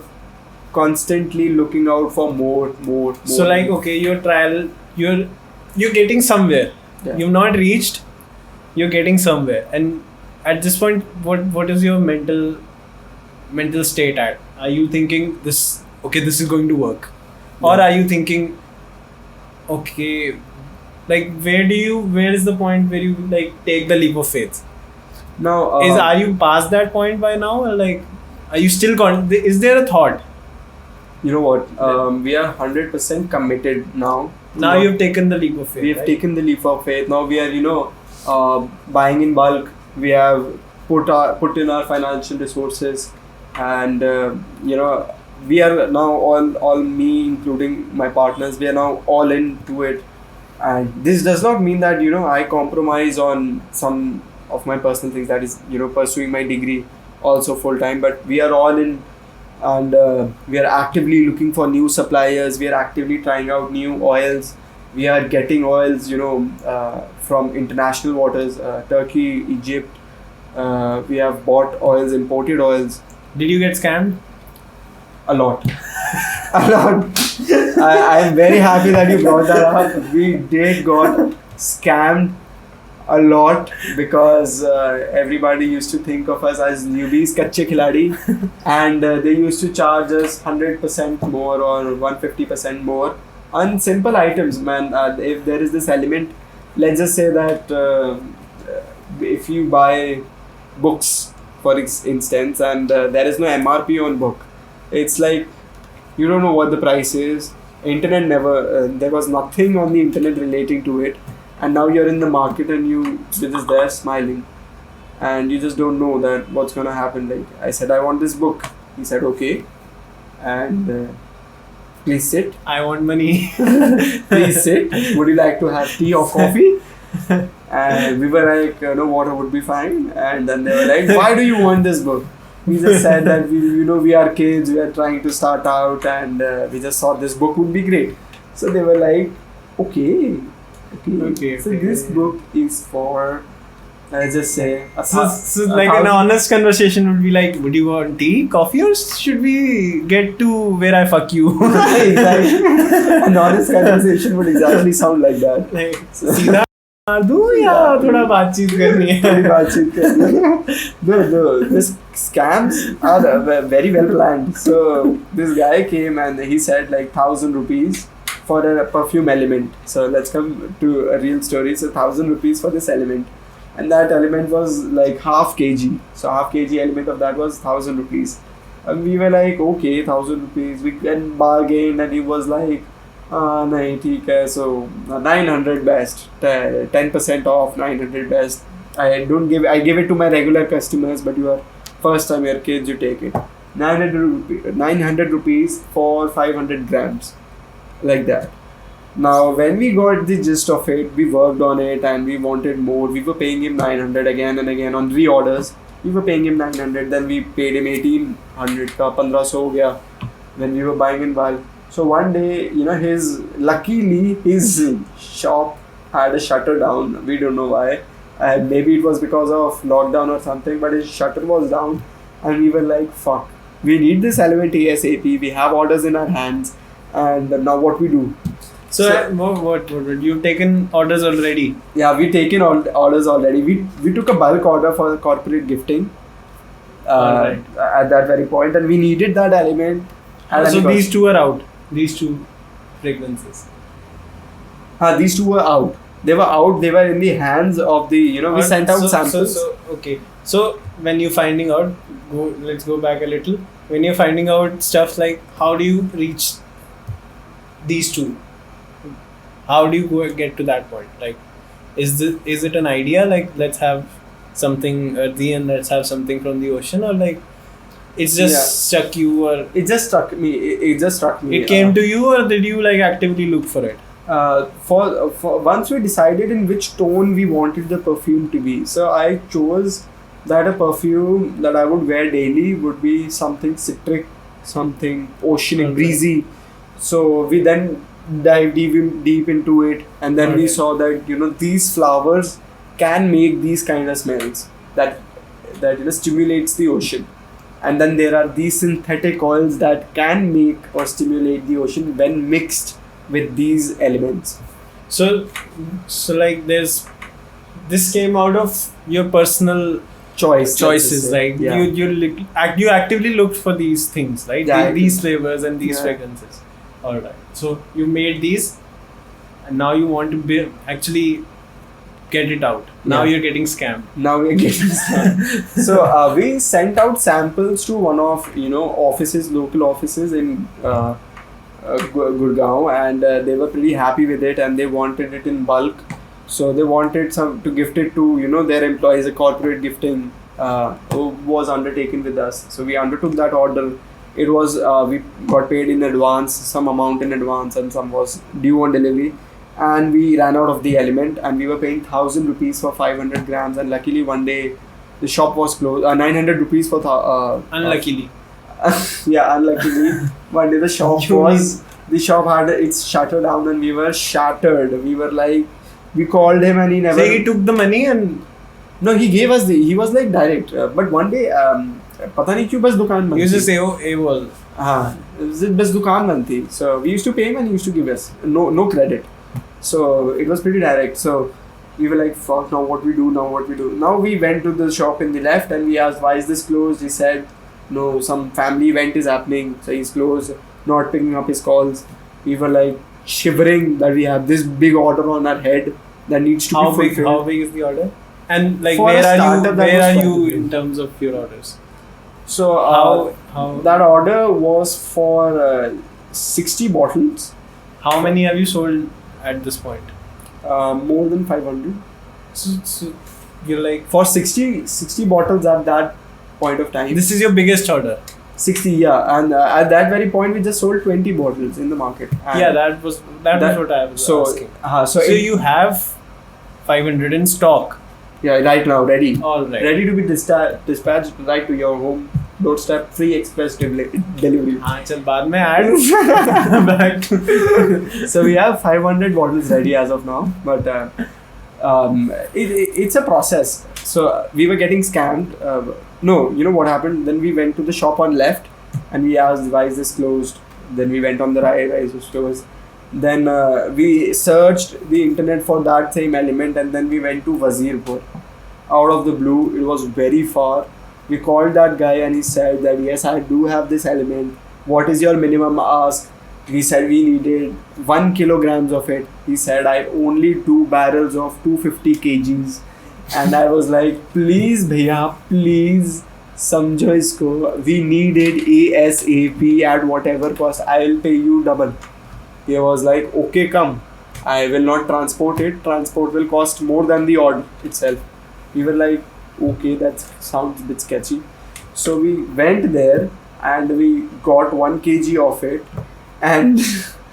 constantly looking out for more. So okay, your trial, you're getting somewhere. Yeah. You've not reached, you're getting somewhere, and at this point, what is your mental state at? Are you thinking this is going to work? Yeah. Or are you thinking, okay, where is the point where you take the leap of faith? Now, are you past that point by now, or are you still is there a thought? You know what? We are 100% committed now. Now you've taken the leap of faith. We have taken the leap of faith. Now we are, buying in bulk. We have put in our financial resources, and we are now all me, including my partners. We are now all into it, and this does not mean that I compromise on some of my personal things. That is pursuing my degree also full time. But we are all in, and we are actively looking for new suppliers. We are actively trying out new oils. We are getting oils from international waters, Turkey, Egypt. We have bought oils, imported oils. Did you get scammed? A lot. A lot. I am very happy that you brought that up. We did got scammed a lot, because everybody used to think of us as newbies, kache khiladi, and they used to charge us 100% more or 150% more on simple items, man. If there is this element, let's just say that if you buy books, for instance, and there is no MRP on book, it's like you don't know what the price is. Internet never, there was nothing on the internet relating to it, and now you're in the market and you're just there smiling, and you just don't know that what's gonna happen. Like I said, I want this book. He said, okay, and please sit. I want money. Please sit. Would you like to have tea or coffee? And we were like, no, water would be fine. And then they were like, why do you want this book? We just said that we are kids, we are trying to start out, and we just thought this book would be great. So they were like, okay. So this book is for, let's just say, so like an honest conversation would be like, would you want tea, coffee, or should we get to where I fuck you? Exactly. An honest conversation would exactly sound like that. Like, सीधा दूँ या थोड़ा बातचीत करनी है? The scams are very well planned. So this guy came and he said like 1,000 rupees for a perfume element. So let's come to a real story. So 1,000 rupees for this element. And that element was like half kg. So half kg element of that was 1,000 rupees. And we were like, okay, 1,000 rupees. We went bargained and he was like, nahi, theek hai. So 900 best. 10% off, 900 best. I give it to my regular customers, but you are first time your kids, you take it. 900 rupees for 500 grams. Like that. Now, when we got the gist of it, we worked on it and we wanted more. We were paying him 900 again and again on reorders. We were paying him 900, then we paid him 1,800 ka 1,500 ho gaya when we were buying in bulk. So one day, luckily his shop had a shutter down. We don't know why. Maybe it was because of lockdown or something, but his shutter was down and we were like, fuck. We need this element ASAP. We have orders in our hands and now what we do? So what you've taken orders already? Yeah, we taken orders already. We took a bulk order for corporate gifting Right. at that very point, and we needed that element. So these two are out. These two fragrances. These two were out. They were out. They were in the hands of the we sent out samples. Okay. So when you're finding out, let's go back a little. When you're finding out stuff like how do you reach these two? How do you get to that point? Like, is it an idea? Like, let's have something earthy and let's have something from the ocean, or like, it's just struck you, or it just struck me. It just struck me. It came to you, or did you like actively look for it? For once we decided in which tone we wanted the perfume to be, so I chose that a perfume that I would wear daily would be something citric, something oceanic, breezy. So we then dive deep into it, and then we saw that these flowers can make these kind of smells that stimulates the ocean, and then there are these synthetic oils that can make or stimulate the ocean when mixed with these elements. So like this came out of your personal choices, right? Yeah. You actively looked for these things, right? Yeah, these flavors and these fragrances. All right. So you made these, and now you want to actually get it out. Now you're getting scammed. Now we're getting scammed. So we sent out samples to one of local offices in Gurgaon, and they were pretty happy with it, and they wanted it in bulk. So they wanted to gift it to their employees. A corporate gifting who was undertaken with us. So we undertook that order. It was we got paid in advance, some amount in advance, and some was due on delivery. And we ran out of the element, and we were paying 1,000 rupees for 500 grams. And luckily, one day the shop was closed. 900 rupees for unluckily. Unluckily, one day the shop had its shutter down, and we were shattered. We were like, we called him, and he never. So he took the money and. No, he gave us he was like direct. But one day, पता नहीं क्यों बस दुकान बंद थी. You just say AWOL. हाँ, बस दुकान बंद थी. So we used to pay him, and he used to give us no credit. So it was pretty direct. So we were like, fuck, now what we do? Now we went to the shop in the left, and we asked, why is this closed? He said, no, some family event is happening, so he's closed, not picking up his calls. We were like shivering that we have this big order on our head that needs to be fulfilled. How big is the order? And like, where are you in terms of your orders? So how that order was for 60 bottles. How many have you sold at this point? More than 500. So you're like, for 60 bottles at that point of time. This is your biggest order. 60, yeah. And at that very point, we just sold 20 bottles in the market. And Yeah, that was what I was asking. So You have 500 in stock. Yeah, right now, ready. All right. Ready to be dispatched right to your home doorstep, free express delivery. हाँ चल बाद में add back to So we have 500 bottles ready as of now, but it's a process. So we were getting scammed. No, you know what happened? Then we went to the shop on left and we asked, why is this closed? Then we went on the right, why is this closed? Then we searched the internet for that same element, and then we went to Wazirpur. Out of the blue, it was very far. We called that guy and he said that yes, I do have this element. What is your minimum ask? We said we needed 1 kilograms of it. He said I only 2 barrels of 250 kgs. And I was like, please bhaiya, please samjho isko. We need it ASAP at whatever cost. I will pay you double. He was like, okay, come. I will not transport it. Transport will cost more than the order itself. We were like, okay, that sounds a bit sketchy. So we went there and we got 1 kg of it. And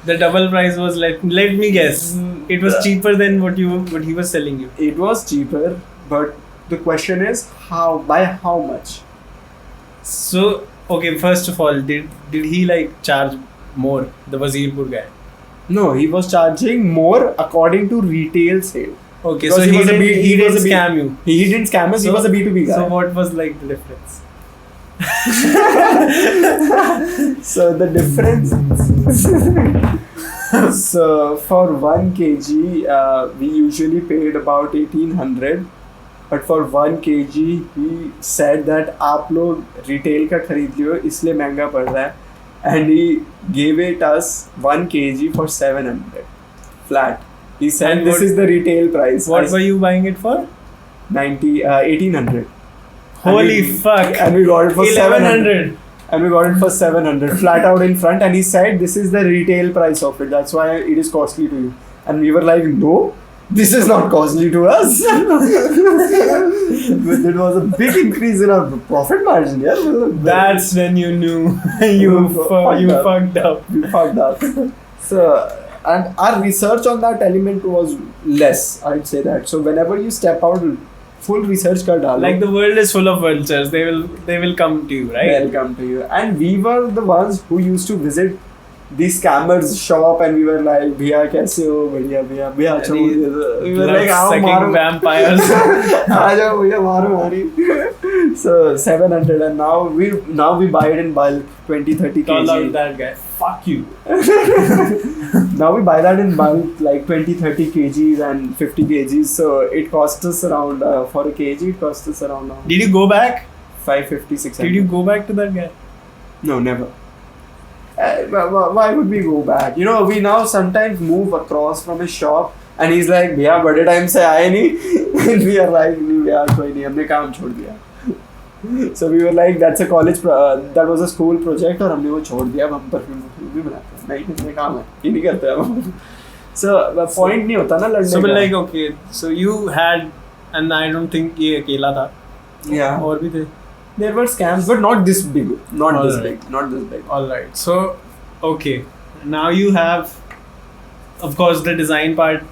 the double price was let me guess. It was cheaper than what he was selling you. It was cheaper, but the question is by how much? So okay, first of all, did he like charge more, the Wazirpur guy? No, he was charging more according to retail sale. Okay, Because so he didn't scam you. He didn't scam us. He was a B2B guy. So what was like the difference? So the difference. So for 1 kg, we usually paid about 1800. But for 1 kg, he said that आप लोग retail का खरीद लियो इसलिए महंगा पड़ रहा है. And he gave it us 1 kg for 700 flat. He said And this what- is the retail price. What were you buying it for? 1800. Holy fuck! And we got it for 1100. And we got it for 700 flat out in front. And he said this is the retail price of it. That's why it is costly to you. And we were like, no, this is not costly to us. But it was a big increase in our profit margin. Yeah, That's when you knew you fucked up. We fucked up. So, and our research on that element was less, I'd say that. So whenever you step out, full research kar dalo. Like the world is full of vultures. They will come to you, right? They'll come to you. And we were the ones who used to visit the scammers shop, and we were like, "Bhaiya, kaise ho? Bhaiya, chalo." We were like, sucking vampires. Aaja, bhaiya, maro. So 700, and now we buy it in bulk, 20-30 Call out kg. that guy. Fuck you. Now we buy that in bulk, like 20-30 kgs and 50 kgs. So it costs us around for a kg. It costs us around Did you go back? 550-600. Did you go back to that guy? No, never. Why would we go back? You know, we now sometimes move across from his shop and he's like, भैया बड़े time से आए नहीं. And we are like, नहीं यार कोई नहीं, हमने काम छोड़ दिया. So we were like, that's a college, that was a school project और हमने वो छोड़ दिया. अब हम परफ्यूम भी बनाते हैं. नहीं इसमें काम है, ये नहीं करते हम. So point नहीं होता ना लड़ने So का. like okay, so you had, and I don't think ये अकेला था. Yeah. और भी थे. There were scams, but not this big. Not All this right. big. Not this big. All right. So okay, now you have, of course, the design part.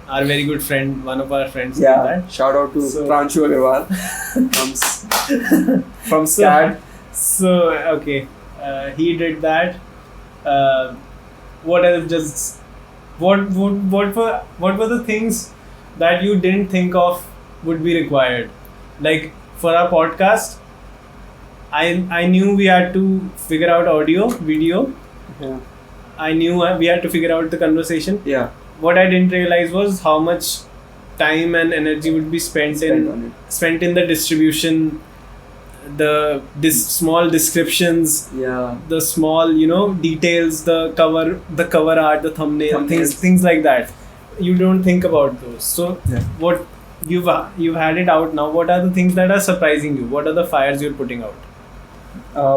Our very good friend, one of our friends, did Yeah. that. Shout out to So- Pranshu Agarwal from SCAD. So okay, he did that. What else? Just what were the things that you didn't think of would be required? Like for our podcast, I knew we had to figure out audio, video. Yeah. I knew we had to figure out the conversation. Yeah. What I didn't realize was how much time and energy would be spent in the distribution, the small descriptions, Yeah. the small details, the cover art, the thumbnail, Thumbnails. things like that. You don't think about those. So Yeah. what you've had it out now. What are the things that are surprising you? What are the fires you're putting out?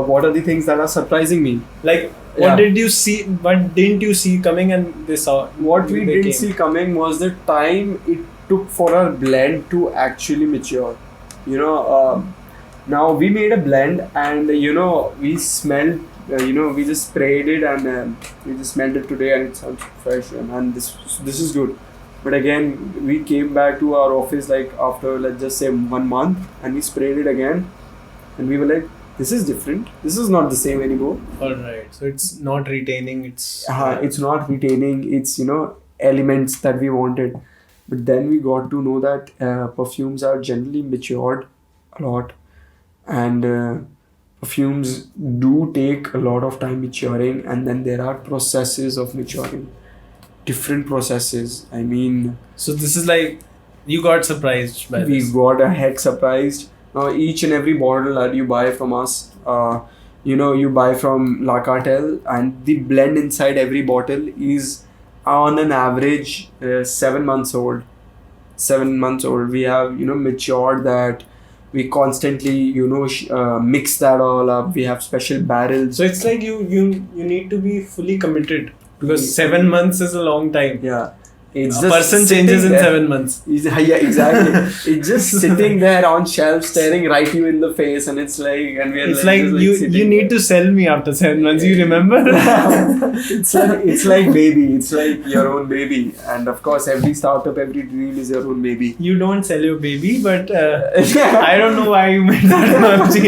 What are the things that are surprising me? Like Yeah. what did you see? What didn't you see coming? And they saw. What we they didn't came. see coming was the time it took for our blend to actually mature. You know, Now we made a blend, and we smelled. We just sprayed it, and we just smelled it today, and it sounds fresh. And this is good. But again, we came back to our office like after, let's just say, 1 month, and we sprayed it again, and we were like, this is different. This is not the same anymore. All right. So it's not retaining. It's not retaining its elements that we wanted. But then we got to know that perfumes are generally matured a lot, and perfumes do take a lot of time maturing, and then there are processes of maturing, different processes. I mean, so this is like you got surprised by we this. got a heck surprised. Now each and every bottle that you buy from us, you buy from La Cartel, and the blend inside every bottle is on an average 7 months old. 7 months old. We have matured that. We constantly mix that all up. We have special barrels. So it's like you need to be fully committed, because 7 months is a long time. Yeah. It's A just person sitting changes in there. 7 months. Yeah, exactly. It's just sitting there on shelf, staring right you in the face, and it's like, and we're It's like just you sitting need there. to sell me after 7 months. You remember? It's like baby. It's like your own baby, and of course, every startup, every dream is your own baby. You don't sell your baby, but I don't know why you made that analogy.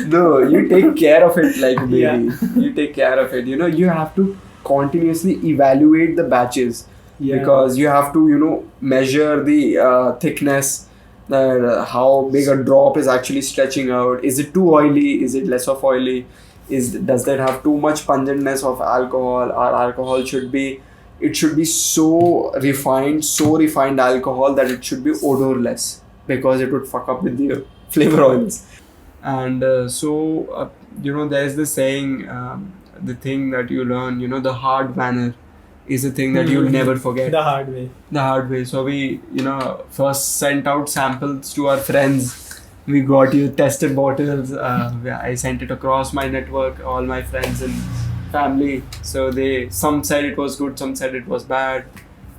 No, you take care of it like a baby. Yeah. You take care of it. You have to continuously evaluate the batches. Yeah. Because you have to measure the thickness, how big a drop is actually stretching out. Is it too oily? Is it less of oily? Does that have too much pungentness of alcohol? Or alcohol should be so refined alcohol that it should be odorless, because it would fuck up with the flavor oils. And there's the saying, the thing that you learn, the hard manner is a thing that you'll never forget. The hard way. The hard way. So we, first sent out samples to our friends. We got tested bottles. I sent it across my network, all my friends and family. So some said it was good, some said it was bad.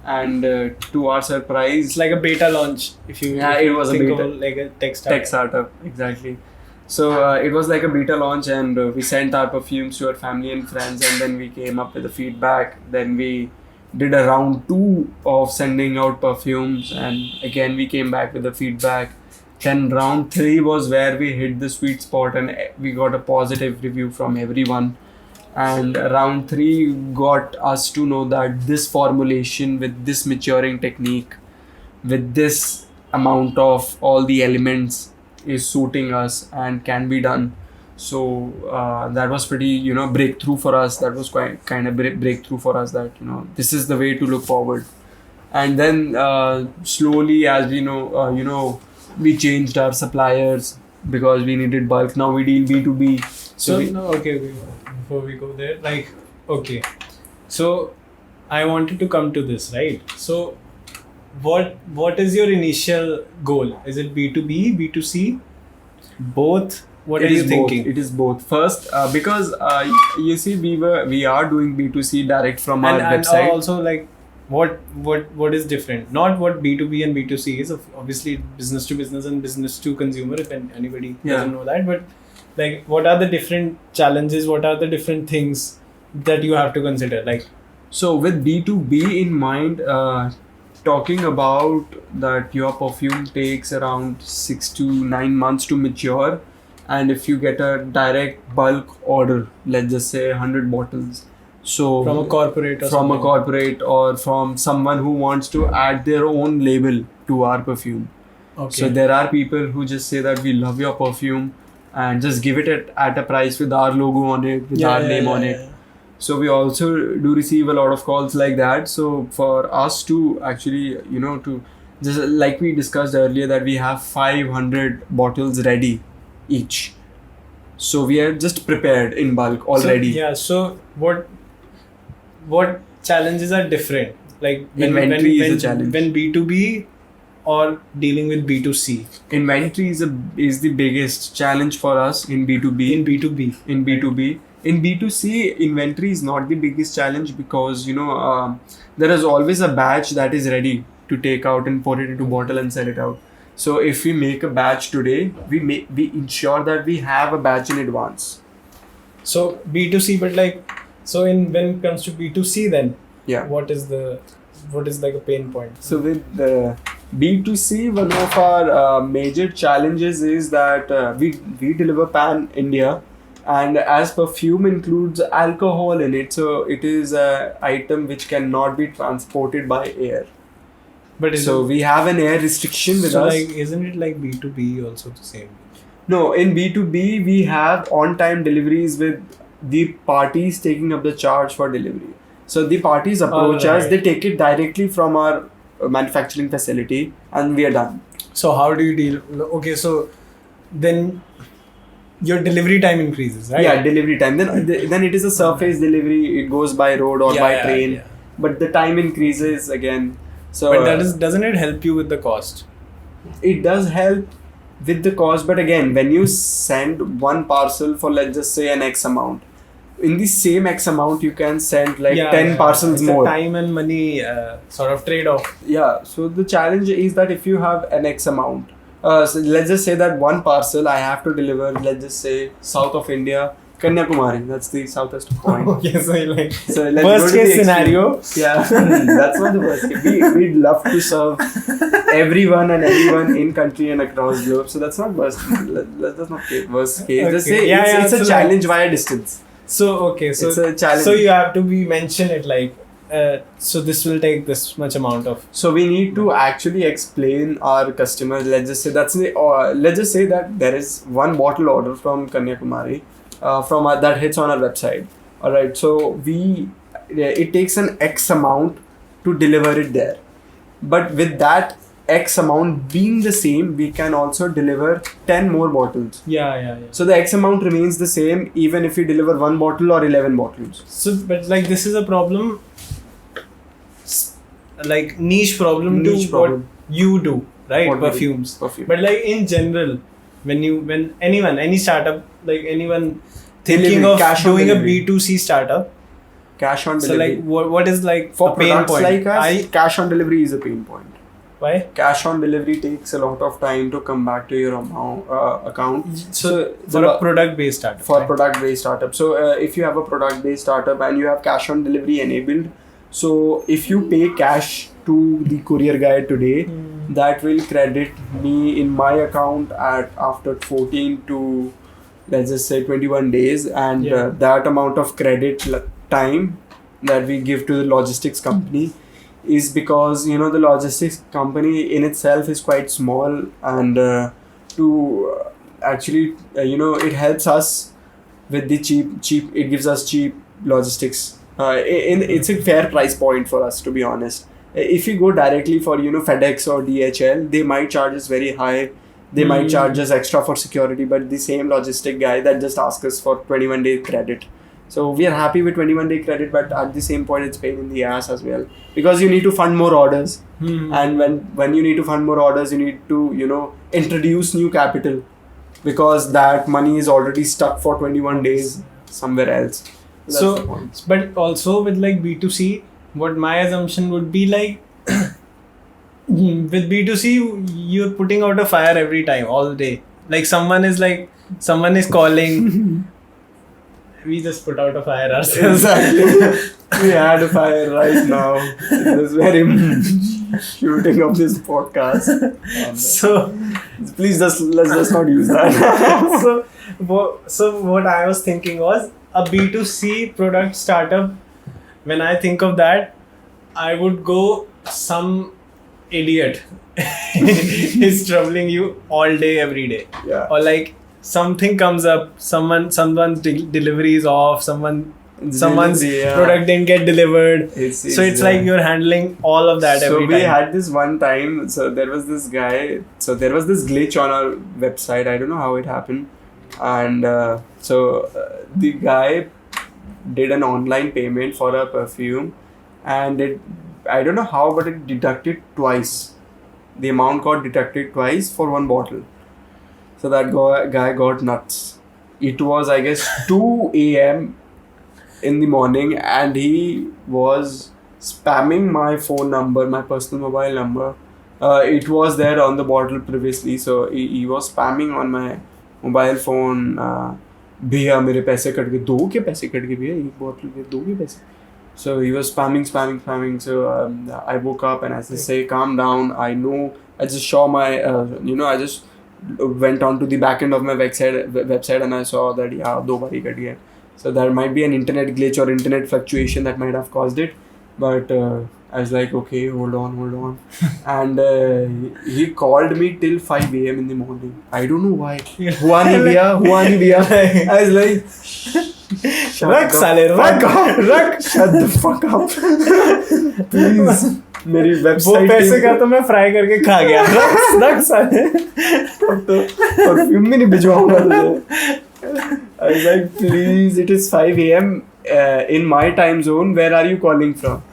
And to our surprise, It's like a beta launch. It was a think beta. of like a tech startup. Tech startup, exactly. So it was like a beta launch, and we sent our perfumes to our family and friends, and then we came up with the feedback. Then we did a round 2 of sending out perfumes, and again we came back with the feedback. Then round 3 was where we hit the sweet spot, and we got a positive review from everyone. And round 3 got us to know that this formulation with this maturing technique, with this amount of all the elements, is suiting us and can be done. So that was pretty breakthrough for us. That was quite kind of breakthrough for us, that this is the way to look forward. And then slowly, as we know, we changed our suppliers because we needed bulk. Now we deal B2B. Okay. Before we go there, so I wanted to come to this, right? So what is your initial goal? Is it B2B, B2C, both? What are you thinking? It is both. First, because you see, we are doing B2C direct from our website. And also, like, what is different? Not what B2B and B2C is. Obviously, business to business and business to consumer. If anybody doesn't know that, but like, what are the different challenges? What are the different things that you have to consider? Like, so with B2B in mind, talking about that, your perfume takes around 6 to 9 months to mature, and if you get a direct bulk order, let's just say 100 bottles, so from a corporate or from someone who wants to add their own label to our perfume. Okay. So there are people who just say that we love your perfume and just give it at a price with our logo on it, with our name on it. So we also do receive a lot of calls like that. So for us to actually, to just like we discussed earlier, that we have 500 bottles ready each. So we are just prepared in bulk already. So what challenges are different? Like Inventory is a challenge. When B2B or dealing with B2C. Inventory is the biggest challenge for us in B2B. In B2B. In B2B. In B2C, inventory is not the biggest challenge, because there is always a batch that is ready to take out and pour it into bottle and sell it out. So if we make a batch today, we ensure that we have a batch in advance. So B2C, but like, so when it comes to B2C, then Yeah. what is like a pain point? So with the B2C, one of our major challenges is that we deliver pan India, and as perfume includes alcohol in it, so it is a item which cannot be transported by air. But So we have an air restriction with so us. like, isn't it like B2B also the same? No, in B2B we have on-time deliveries with the parties taking up the charge for delivery. So the parties approach us, Alright. they take it directly from our manufacturing facility, and we are done. So how do you deal? Okay, so then your delivery time increases, right? Yeah, delivery time. Then it is a surface delivery. It goes by road or by train, yeah. but the time increases again. So But doesn't it help you with the cost? it does help with the cost, but again, when you send one parcel for, let's just say, an X amount, in the same X amount you can send like 10 parcels it's more. a time and money sort of trade-off. Yeah, so the challenge is that if you have an X amount, so let's just say that one parcel I have to deliver, let's just say south of India, Kanyakumari, that's the southest point. Okay, so like So let's worst go to case the scenario. Yeah, that's not the worst case. We'd love to serve everyone and anyone in country and across globe. So that's not worst. That's not worst case. Just Okay. say Yeah, it's a so challenge via distance. So okay, so It's a challenge. So you have to mention it like, so this will take this much amount of. So we need to actually explain our customers. Let's just say let's just say that there is one bottle order from Kanyakumari, that hits on our website. All right. So it takes an X amount to deliver it there, but with that X amount being the same, we can also deliver 10 more bottles. Yeah. So the X amount remains the same even if we deliver 1 bottle or 11 bottles. So, but like this is a problem, like niche problem Niche to problem. what you do, right? What we do. Perfumes. Perfume. But like in general, when anyone, any startup, like anyone thinking Delivery, of cash on doing a delivery. B2C startup, Cash on so delivery. like what is like For a pain products point? like us, cash on delivery is a pain point. Why? Cash on delivery takes a lot of time to come back to your account. So the for lo- a product-based startup. For right? product-based startup. So if you have a product-based startup and you have cash on delivery enabled, so if you pay cash to the courier guy today, that will credit me in my account after 14 to, let's just say, 21 days, and Yeah. that amount of credit time that we give to the logistics company is because the logistics company in itself is quite small, and actually it helps us with the cheap it gives us cheap logistics. It's a fair price point for us, to be honest. If you go directly for FedEx or DHL, they might charge us very high. They might charge us extra for security, but the same logistic guy that just asks us for 21-day credit. So we are happy with 21-day credit, but at the same point it's pain in the ass as well, because you need to fund more orders. And when you need to fund more orders, you need to introduce new capital, because that money is already stuck for 21 days somewhere else. That's the So, point. but also with like B2C, what my assumption would be like, with B2C, you're putting out a fire every time, all day. Like someone is calling. We just put out a fire ourselves. Exactly. We had a fire right now. It was very shooting of this podcast. So, Please let's just not use that. so what I was thinking was a B2C product startup. When I think of that, I would go some idiot is troubling you all day, every day. Yeah. Or like something comes up, someone's delivery is off, someone's Yeah. product didn't get delivered. It's So it's like you're handling all of that every So we time. had this one time. So there was this guy. So there was this glitch on our website. I don't know how it happened, and the guy did an online payment for a perfume, and I don't know how, but it deducted twice. The amount got deducted twice for one bottle. So that guy got nuts. It was, I guess, 2 a.m. in the morning, and he was spamming my phone number, my personal mobile number, it was there on the bottle previously, so he was spamming on my mobile phone. भैया मेरे पैसे cut गए, 2 के पैसे cut गए भैया, एक bottle के 2 के पैसे. So he was spamming. So I woke up and I just say, calm down. I know. I just saw my, I just went on to the back end of my website and I saw that 2 bar he cut गया. So there might be an internet glitch or internet fluctuation that might have caused it. But I was like, okay, hold on. And he called me till 5 a.m. in the morning. I don't know why. हुआ नहीं भैया. I was like, रख साले रख. Shut the fuck up. Please. मेरी website वो पैसे का तो मैं फ्राई करके खा गया. रख साले. तो परफ्यूम भी नहीं भिजवाऊंगा तुझे. I was like, please, it is 5 a.m. In my time zone. Where are you calling from?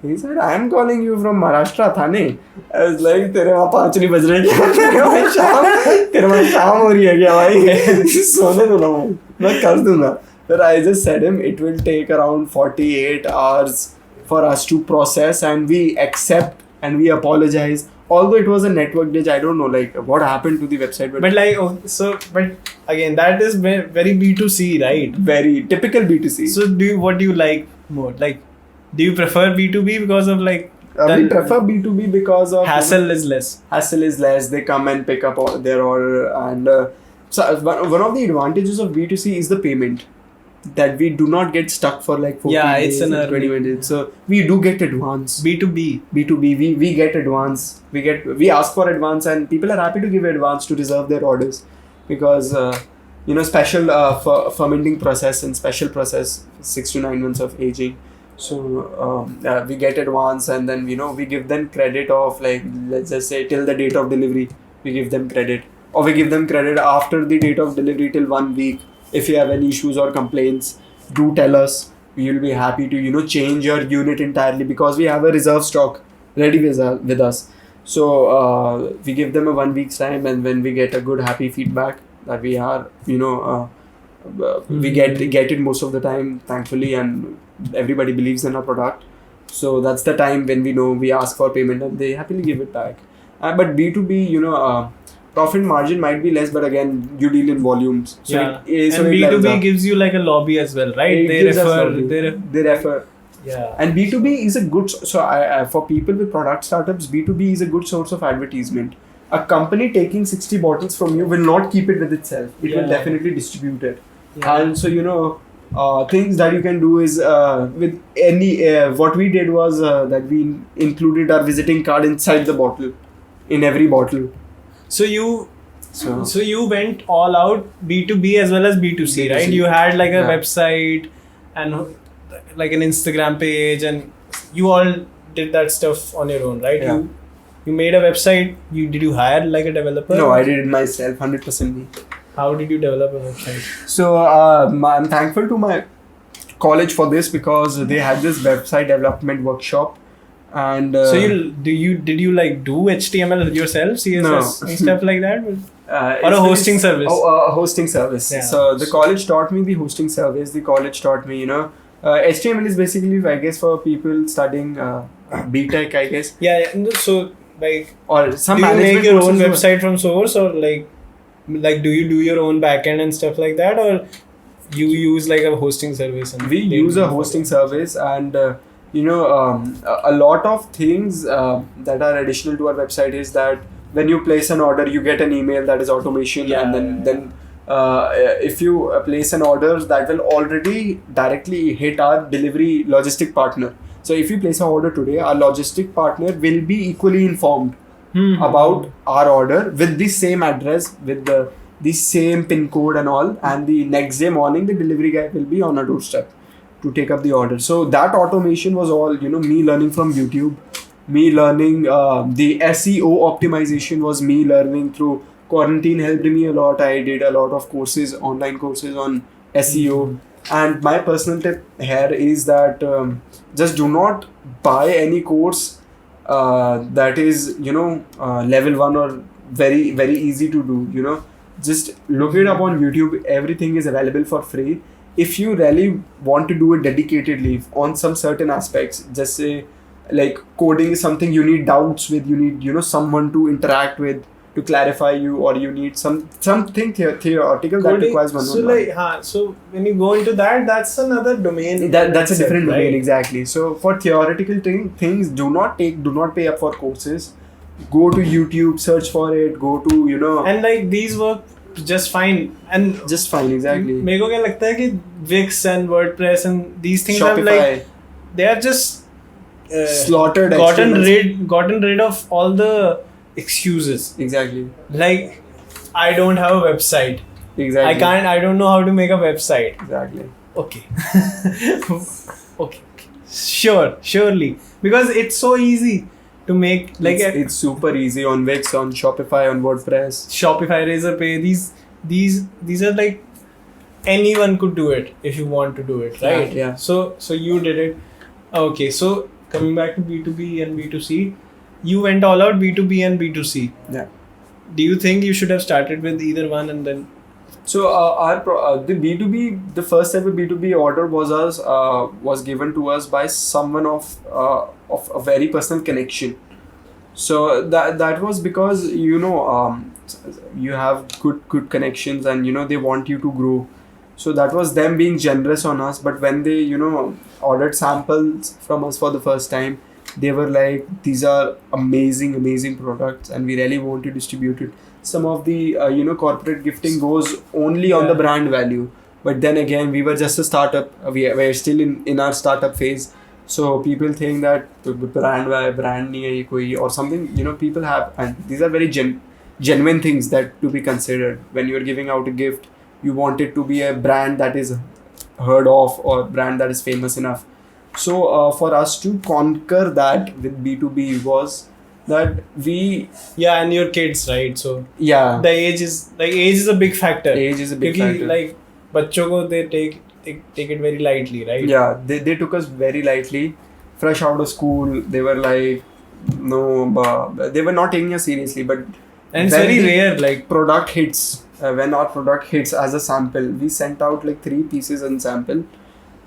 He said, I am calling you from Maharashtra, Thane. I was like, तेरे वहाँ 5 नहीं बज रहे क्या? तेरे वहाँ शाम हो रही है क्या भाई? सोने दो ना भाई, मैं कर दूँगा. But I just said him, it will take around 48 hours for us to process, and we accept and we apologize. Although it was a network glitch, I don't know like what happened to the website. But like, but again, that is very B2C, right? Very typical B2C. So what do you like more? Like, do you prefer B2B because of like? We prefer B2B because of hassle is less. Hassle is less. They come and pick up their order, and so one of the advantages of B2C is the payment. That we do not get stuck for like 14 days, 20 minutes. So we do get advance. B2B, we get advance. We ask for advance, and people are happy to give advance to reserve their orders because special fermenting process and special process 6 to 9 months of aging. So we get advance, and then we give them credit of like, let's just say till the date of delivery we give them credit, or we give them credit after the date of delivery till 1 week. If you have any issues or complaints, do tell us. We will be happy to change your unit entirely because we have a reserve stock ready with us. So we give them a 1 week's time, and when we get a good happy feedback that we are we get it most of the time, thankfully, and everybody believes in our product. So that's the time when we ask for payment and they happily give it back. But B2B, profit margin might be less, but again, you deal in volumes. So and B2B gives you like a lobby as well, right? They refer. Yeah. And B2B is a good, for people with product startups, B2B is a good source of advertisement. A company taking 60 bottles from you will not keep it with itself. It will definitely distribute it. Yeah. And so, things that you can do is with any, what we did was that we included our visiting card inside the bottle, in every bottle. So you went all out B2B as well as B2C, right? You had like a website and like an Instagram page, and you all did that stuff on your own, right? Yeah. You made a website. Did you hire like a developer? No, I did it myself, 100% me. How did you develop a website? So I'm thankful to my college for this because they had this website development workshop. And so did you like do HTML yourself, CSS and stuff like that, or a hosting service? A hosting service. Yeah. So the college taught me the hosting service. The college taught me, HTML is basically, I guess, for people studying BTech, I guess. Yeah. So like, or some do you make your own website from source, or like do you do your own backend and stuff like that, or you use like a hosting service? And we use a hosting service, and a lot of things that are additional to our website is that when you place an order, you get an email that is automation, and then if you place an order, that will already directly hit our delivery logistic partner. So if you place an order today, our logistic partner will be equally informed about our order with the same address, with the same pin code and all, and the next day morning the delivery guy will be on a doorstep to take up the order. So that automation was all, me learning from YouTube, me learning the SEO optimization was me learning through quarantine helped me a lot. I did a lot of courses, online courses on SEO. And my personal tip here is that just do not buy any course that is, level 1 or very, very easy to do, just look it up on YouTube. Everything is available for free. If you really want to do it dedicatedly on some certain aspects, just say like coding is something you need doubts with, you need, you know, someone to interact with to clarify you, or you need something theoretical that requires one. So like, so when you go into that, that's another domain. That's a different domain, right? exactly. So for theoretical things, do not pay up for courses. Go to YouTube, search for it. Go to, you know, and like these work just fine, and just fine, exactly. मेरे को क्या लगता है कि Wix and WordPress and these things Shopify, have like they have just slaughtered, gotten rid of all the excuses. Exactly. Like, I don't have a website. Exactly. I don't know how to make a website. Exactly. Okay. Okay. Surely. Because it's so easy to make, like, it's super easy on Wix, on Shopify, on WordPress. Shopify, Razorpay, these are like, anyone could do it if you want to do it, right? Yeah. So you did it. Okay, so coming back to B2B and B2C, you went all out B2B and B2C. Yeah. Do you think you should have started with either one and then? So the B2B, the first ever B2B order was given to us by someone of a very personal connection. So that was because, you know, you have good connections, and, you know, they want you to grow. So that was them being generous on us. But when they, you know, ordered samples from us for the first time, they were like, these are amazing products, and we really want to distribute it. Some of the you know, corporate gifting goes only on the brand value, but then again, we were just a startup. We're still in our startup phase, so people think that brand nahi hai koi or something, you know, people have, and these are very genuine things that to be considered. When you're giving out a gift, you want it to be a brand that is heard of, or brand that is famous enough. So for us to conquer that with B2B was that we... Yeah, and your kids, right? So yeah, the age is a big factor. Age is a big factor. Like, बच्चों को they take it very lightly, right? Yeah, they took us very lightly. Fresh out of school, they were like, no, they were not taking us seriously. But and it's very rare, like, product hits. When our product hits as a sample, we sent out like 3 pieces in sample,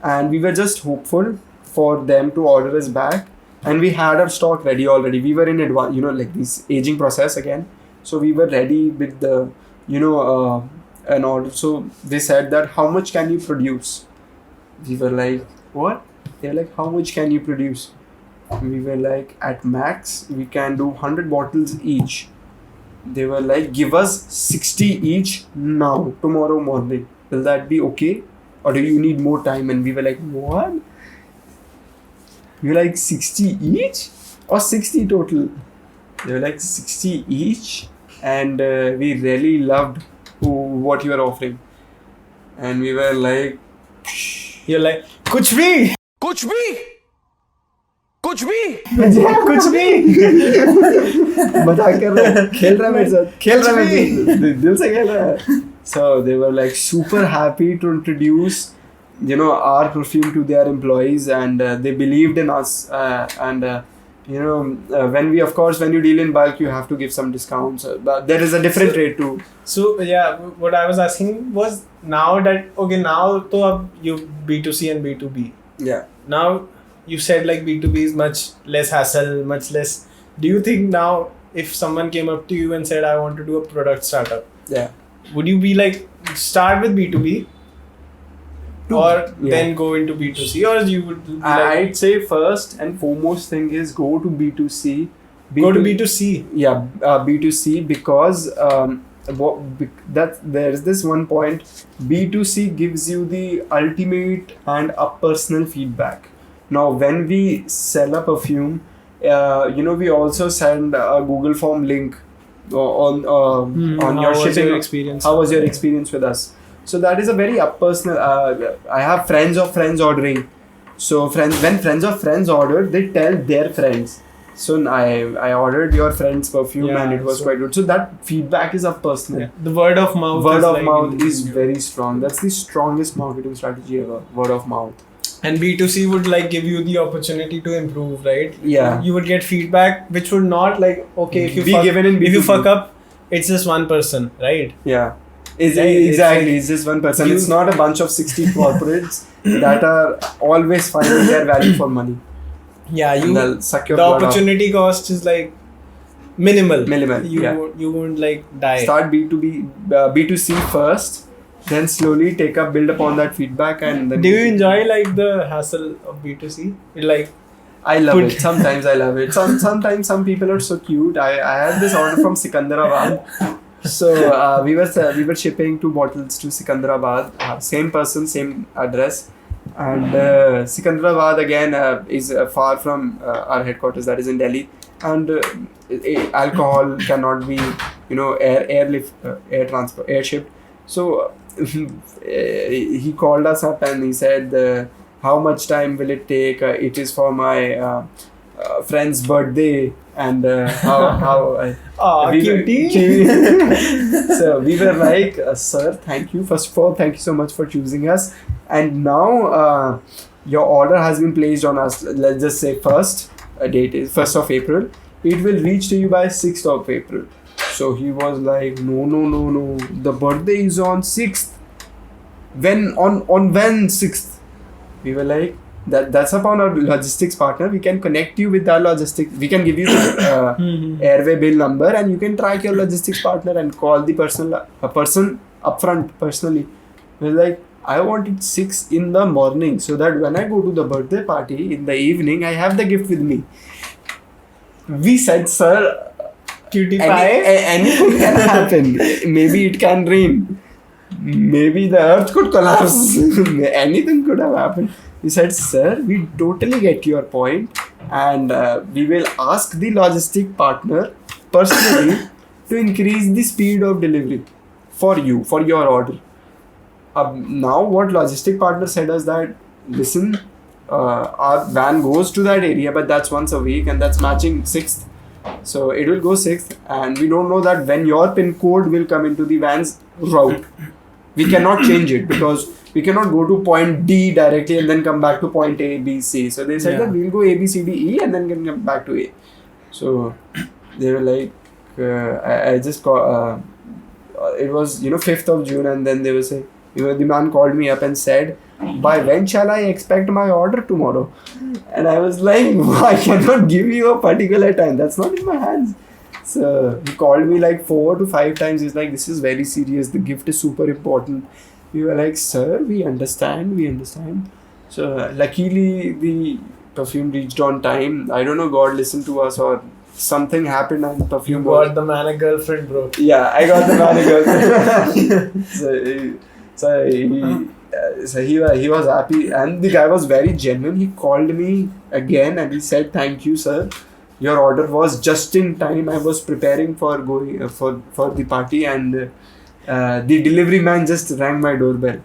and we were just hopeful for them to order us back, and we had our stock ready already. We were in advance, you know, like this aging process again, so we were ready with the, you know, an order. So they said that, how much can you produce? We were like, what? They're like, how much can you produce? We were like, at max we can do 100 bottles each. They were like, give us 60 each now, tomorrow morning. Will that be okay, or do you need more time? And we were like, what? You like 60 each or 60 total? They were like 60 each, and we really loved what you were offering. And we were like, you're like, कुछ भी मजाक कर रहा है, खेल रहा है मेरे साथ, दिल से खेल रहा है. So they were like super happy to introduce, you know, our perfume to their employees, and they believed in us, and you know, when you deal in bulk, you have to give some discounts, but there is a different rate too. So yeah, what I was asking was, now that, okay, now to you B2C and B2B. Yeah. Now you said like B2B is much less hassle, much less. Do you think now if someone came up to you and said, I want to do a product startup, yeah, would you be like, start with B2B or then go into B2C, or you would be like, I'd say first and foremost thing is go to B2C. Go to B2C. Yeah, B2C, because there is this one point. B2C gives you the ultimate and a personal feedback. Now, when we sell a perfume, you know, we also send a Google Form link on your shipping experience. How was your experience with us? So that is a very personal. I have friends of friends ordering. So when friends of friends order, they tell their friends. So I ordered your friend's perfume, and it was quite good. So that feedback is a personal. Yeah. The word of mouth. Is very strong. That's the strongest marketing strategy ever. Word of mouth. And B2C would like give you the opportunity to improve, right? Yeah. You would get feedback which would not like, okay, if you fuck up, it's just one person, right? Yeah. It's just one person. It's not a bunch of 60 corporates that are always finding their value for money. Yeah, and they'll suck your the blood opportunity cost is like minimal. Minimal, You yeah. won't like die. Start B2C first, then slowly build upon that feedback, and then Do you enjoy like the hassle of B2C? Like I love it. Sometimes I love it. Sometimes some people are so cute. I had this order from Sikandarabad. So we were shipping 2 bottles to Sikandarabad. Same person, same address. And Sikandarabad again is far from our headquarters, that is in Delhi. And alcohol cannot be, air transport, air shipped. So he called us up and he said, how much time will it take? It is for my friend's birthday, and how cutie. So we were like, sir, thank you. First of all, thank you so much for choosing us. And now your order has been placed on us. Let's just say date is 1st of April. It will reach to you by 6th of April. So he was like, no. The birthday is on 6th. When 6th? We were like, that's upon our logistics partner. We can connect you with our logistics. We can give you the airway bill number, and you can track your logistics partner and call the person upfront personally. We're like, I want it 6 in the morning so that when I go to the birthday party in the evening, I have the gift with me. We said, sir, cutie pie. Anything can happen. Maybe it can rain. Maybe the earth could collapse. Anything could have happened. He said, sir, we totally get your point, and we will ask the logistic partner personally to increase the speed of delivery for you, for your order. Now what logistic partner said is that, listen, our van goes to that area, but that's once a week, and that's matching 6th. So it will go 6th, and we don't know that when your pin code will come into the van's route. We cannot change it because we cannot go to point D directly and then come back to point A, B, C. So they said that we'll go A, B, C, D, E and then can come back to A. So they were like, I just got, it was, 5th of June, and then they were saying, the man called me up and said, by when shall I expect my order tomorrow? And I was like, I cannot give you a particular time. That's not in my hands. So he called me like 4 to 5 times. He's like, this is very serious. The gift is super important. We were like, sir, we understand. So luckily the perfume reached on time. I don't know, God listened to us or something happened and perfume got the man a girlfriend, bro. Yeah, I got the man a girlfriend. So he was happy, and the guy was very genuine. He called me again and he said, thank you, sir. Your order was just in time. I was preparing for going for the party, and the delivery man just rang my doorbell.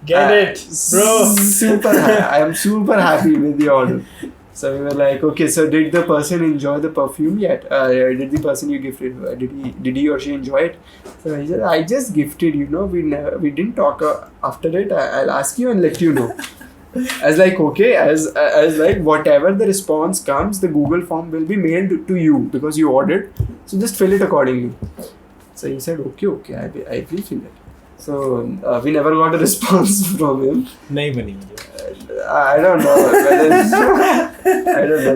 Get it, bro. I am super happy with the order. So we were like, okay, so did the person enjoy the perfume yet? Did the person you gifted, did he or she enjoy it? So he said, I just gifted, we didn't talk after it. I'll ask you and let you know. I was like, okay, as like whatever the response comes, the Google form will be mailed to you because you ordered. So just fill it accordingly. So he said, okay, I will fill it. So we never got a response from him. I don't know.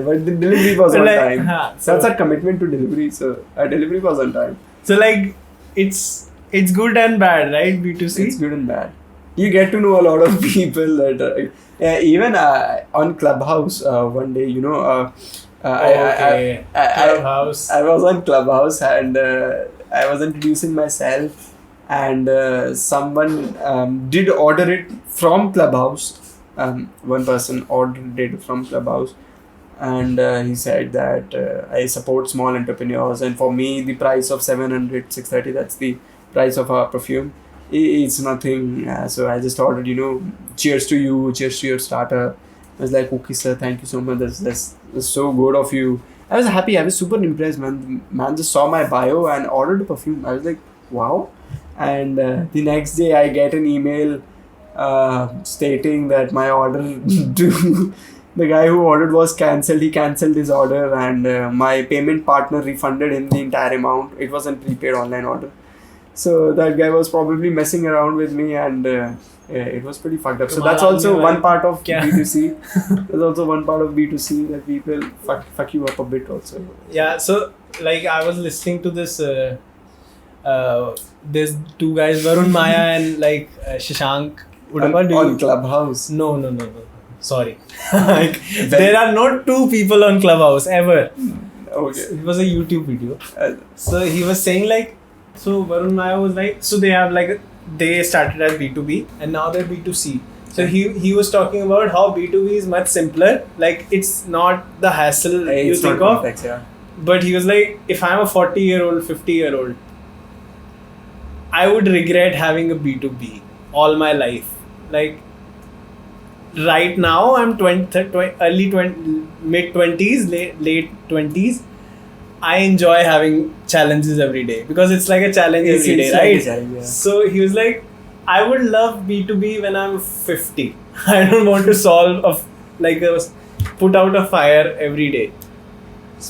But the delivery was on time. That's our commitment to delivery. So our delivery was on time. So like, it's good and bad, right? B2C. It's good and bad. You get to know a lot of people that even on Clubhouse one day, Clubhouse. I was on Clubhouse and I was introducing myself, and someone did order it from Clubhouse. One person ordered it from Clubhouse, and he said that I support small entrepreneurs, and for me the price of 630, that's the price of our perfume. It's nothing. So I just ordered, cheers to you, cheers to your startup. I was like, okay, sir, thank you so much. That's so good of you. I was happy. I was super impressed, man. Man just saw my bio and ordered a perfume. I was like, wow. And the next day I get an email stating that my order to the guy who ordered was cancelled. He cancelled his order, and my payment partner refunded him the entire amount. It was a prepaid online order. So that guy was probably messing around with me, and it was pretty fucked up. So that's Tumhara also aadmi one part of kya? B2C. That's also one part of B2C that people fuck you up a bit also. Yeah, so like I was listening to this there's two guys, Varun Maya and like Shashank Udappa. On Clubhouse. No. Sorry. Like, there are not two people on Clubhouse ever. Okay. It was a YouTube video. So he was saying like, so Varun Maya was like, so they have like, they started as B2B and now they're B2C. So he was talking about how B2B is much simpler. Like it's not the hassle you It's think not of. complex, yeah. But he was like, if I'm a 40-year-old, 50-year-old, I would regret having a B2B all my life. Like right now I'm mid-20s, late 20s. I enjoy having challenges every day because it's like a challenge every day, right? Like a challenge, yeah. So he was like, I would love B2B when I'm 50. I don't want to put out a fire every day.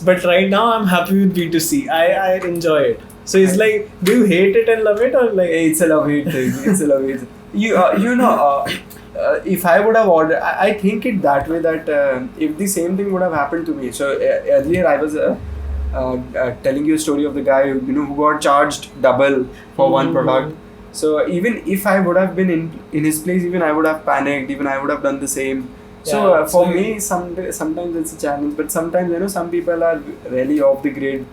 But right now I'm happy with B2C. I enjoy it. So it's like, do you hate it and love it, or like? It's a love-hate thing. It's a love-hate thing. If I would have ordered, I think it that way that if the same thing would have happened to me. So earlier I was telling you a story of the guy who got charged double for one product. So even if I would have been in his place, even I would have panicked. Even I would have done the same. So for me, sometimes it's a challenge. But sometimes some people are really off the grid.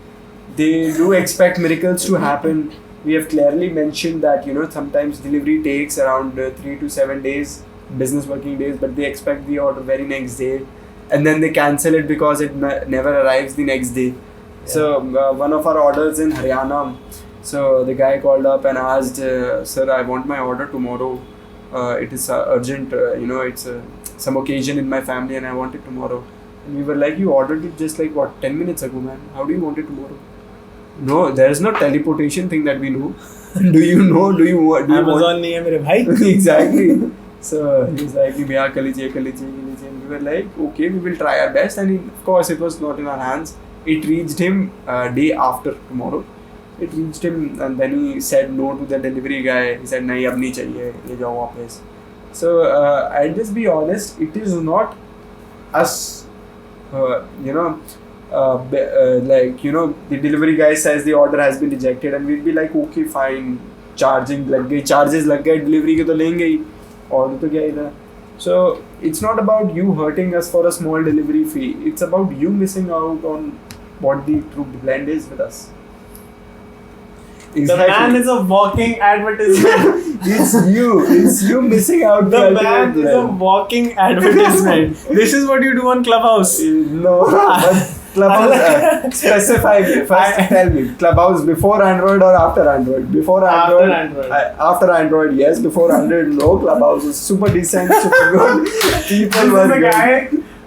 They do expect miracles to happen. We have clearly mentioned that sometimes delivery takes around 3 to 7 days, business working days, but they expect the order very next day, and then they cancel it because it never arrives the next day. Yeah. So one of our orders in Haryana, so the guy called up and asked, "Sir, I want my order tomorrow. It is urgent. It's some occasion in my family, and I want it tomorrow." And we were like, "You ordered it just 10 minutes ago, man. How do you want it tomorrow?" No, there is no teleportation thing that we know. Do you know? Do you want? Amazon nahi hai mere bhai. Exactly. So he was like, "Yeah, kar lijiye." And we were like, "Okay, we will try our best." And of course, it was not in our hands. It reached him day after tomorrow. It reached him, and then he said no to the delivery guy. He said, "Nahi, ab nahi chahiye. Le jao वापस." So I'll just be honest. It is not us. The delivery guy says the order has been rejected, and we'll be like, okay, fine, charges lag gaye, delivery ke to lenge hi, order to kya idhar. So it's not about you hurting us for a small delivery fee. It's about you missing out on what the true blend is with us. Exactly. The man is a walking advertisement. It's you missing out. The man is a walking advertisement. This is what you do on Clubhouse. No, but Clubhouse specify first. Tell me, Clubhouse before Android or after Android? Before Android. After Android, yes. Before Android, no. Clubhouse is super decent, super good. People were the guy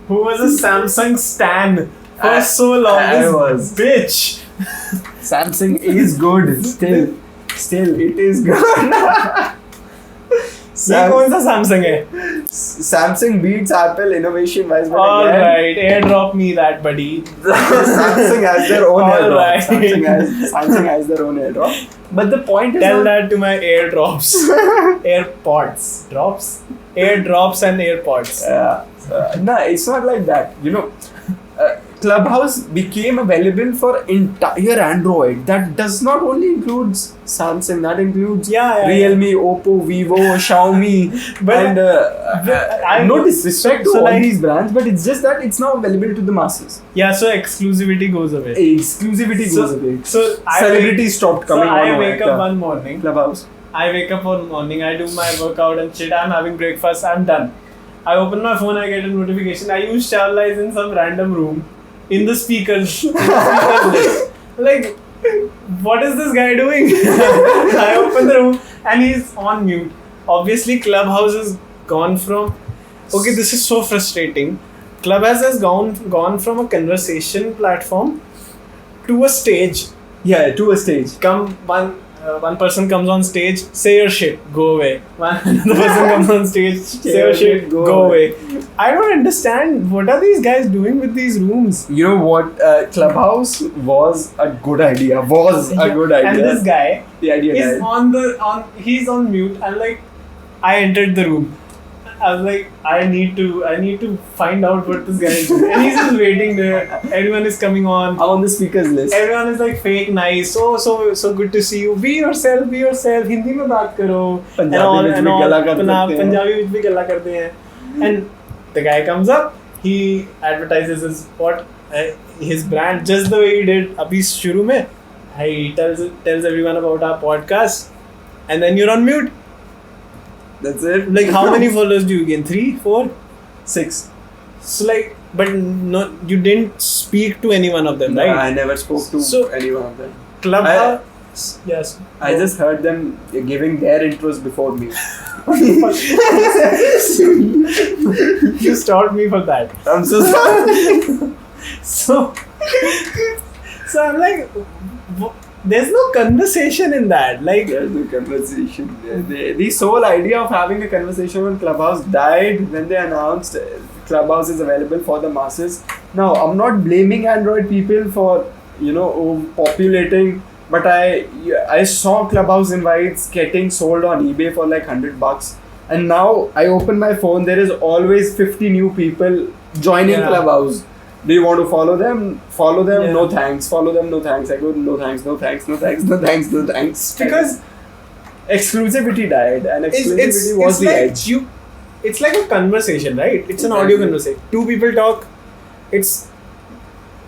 who was a Samsung stan for so long. I was. Bitch. Samsung is good. Still, it is good. ये कौन सा Samsung है? Samsung beats Apple innovation wise. Alright, airdrop me that, buddy. Samsung has their own airdrop. Right. Samsung has their own airdrop. But the point is, tell that to my airdrops, AirPods, airdrops and AirPods. No, it's not like that. Clubhouse became available for entire Android. That does not only include Samsung. That includes Realme, Oppo, Vivo, Xiaomi. But no disrespect to all these brands, but it's just that it's now available to the masses. Yeah, so exclusivity goes away. So celebrities stopped coming on. I wake up one morning. Clubhouse. I wake up one morning. I do my workout and shit. I'm having breakfast. I'm done. I open my phone. I get a notification. Aayush Chawla is in some random room. In the speakers list. Like, what is this guy doing? I open the room and he's on mute. Obviously, Clubhouse has gone from... Okay, this is so frustrating. Clubhouse has gone from a conversation platform to a stage. Yeah, to a stage. one person comes on stage, say your shit, go away. Another person comes on stage, say your shit, go away. I don't understand what are these guys doing with these rooms. You know what? Clubhouse was a good idea. And this guy the idea is he's on mute, and like I entered the room. I was like, I need to find out what this guy is doing. And he's just waiting there. Everyone is coming on. I'm on the speakers list. Everyone is like fake nice. So good to see you. Be yourself. Hindi mein baat karo. Punjabi mein bhi gala kar sakte hain. Punjabi mein bhi gala karte hain. And the guy comes up. He advertises his brand just the way he did abhi shuru mein. He tells everyone about our podcast. And then you're on mute. That's it. Like, how many followers do you gain? 3, 4, 6. So like, but no, you didn't speak to any one of them, No, right? I never spoke to any one of them. Clubhouse. Yes. I just heard them giving their intros before me. You stopped me for that. I'm so sorry. So I'm like, there's no conversation in that. Like, there's no conversation. The sole idea of having a conversation on Clubhouse died when they announced Clubhouse is available for the masses. Now, I'm not blaming Android people for, populating, but I saw Clubhouse invites getting sold on eBay for like $100. And now I open my phone, there is always 50 new people joining Clubhouse. Do you want to follow them? Follow them? Yeah. No thanks. Follow them? No thanks. I go, no thanks, no thanks, no thanks, no thanks, no thanks. Because exclusivity died, and exclusivity was the like edge. It's like a conversation, right? It's an audio conversation. Two people talk. It's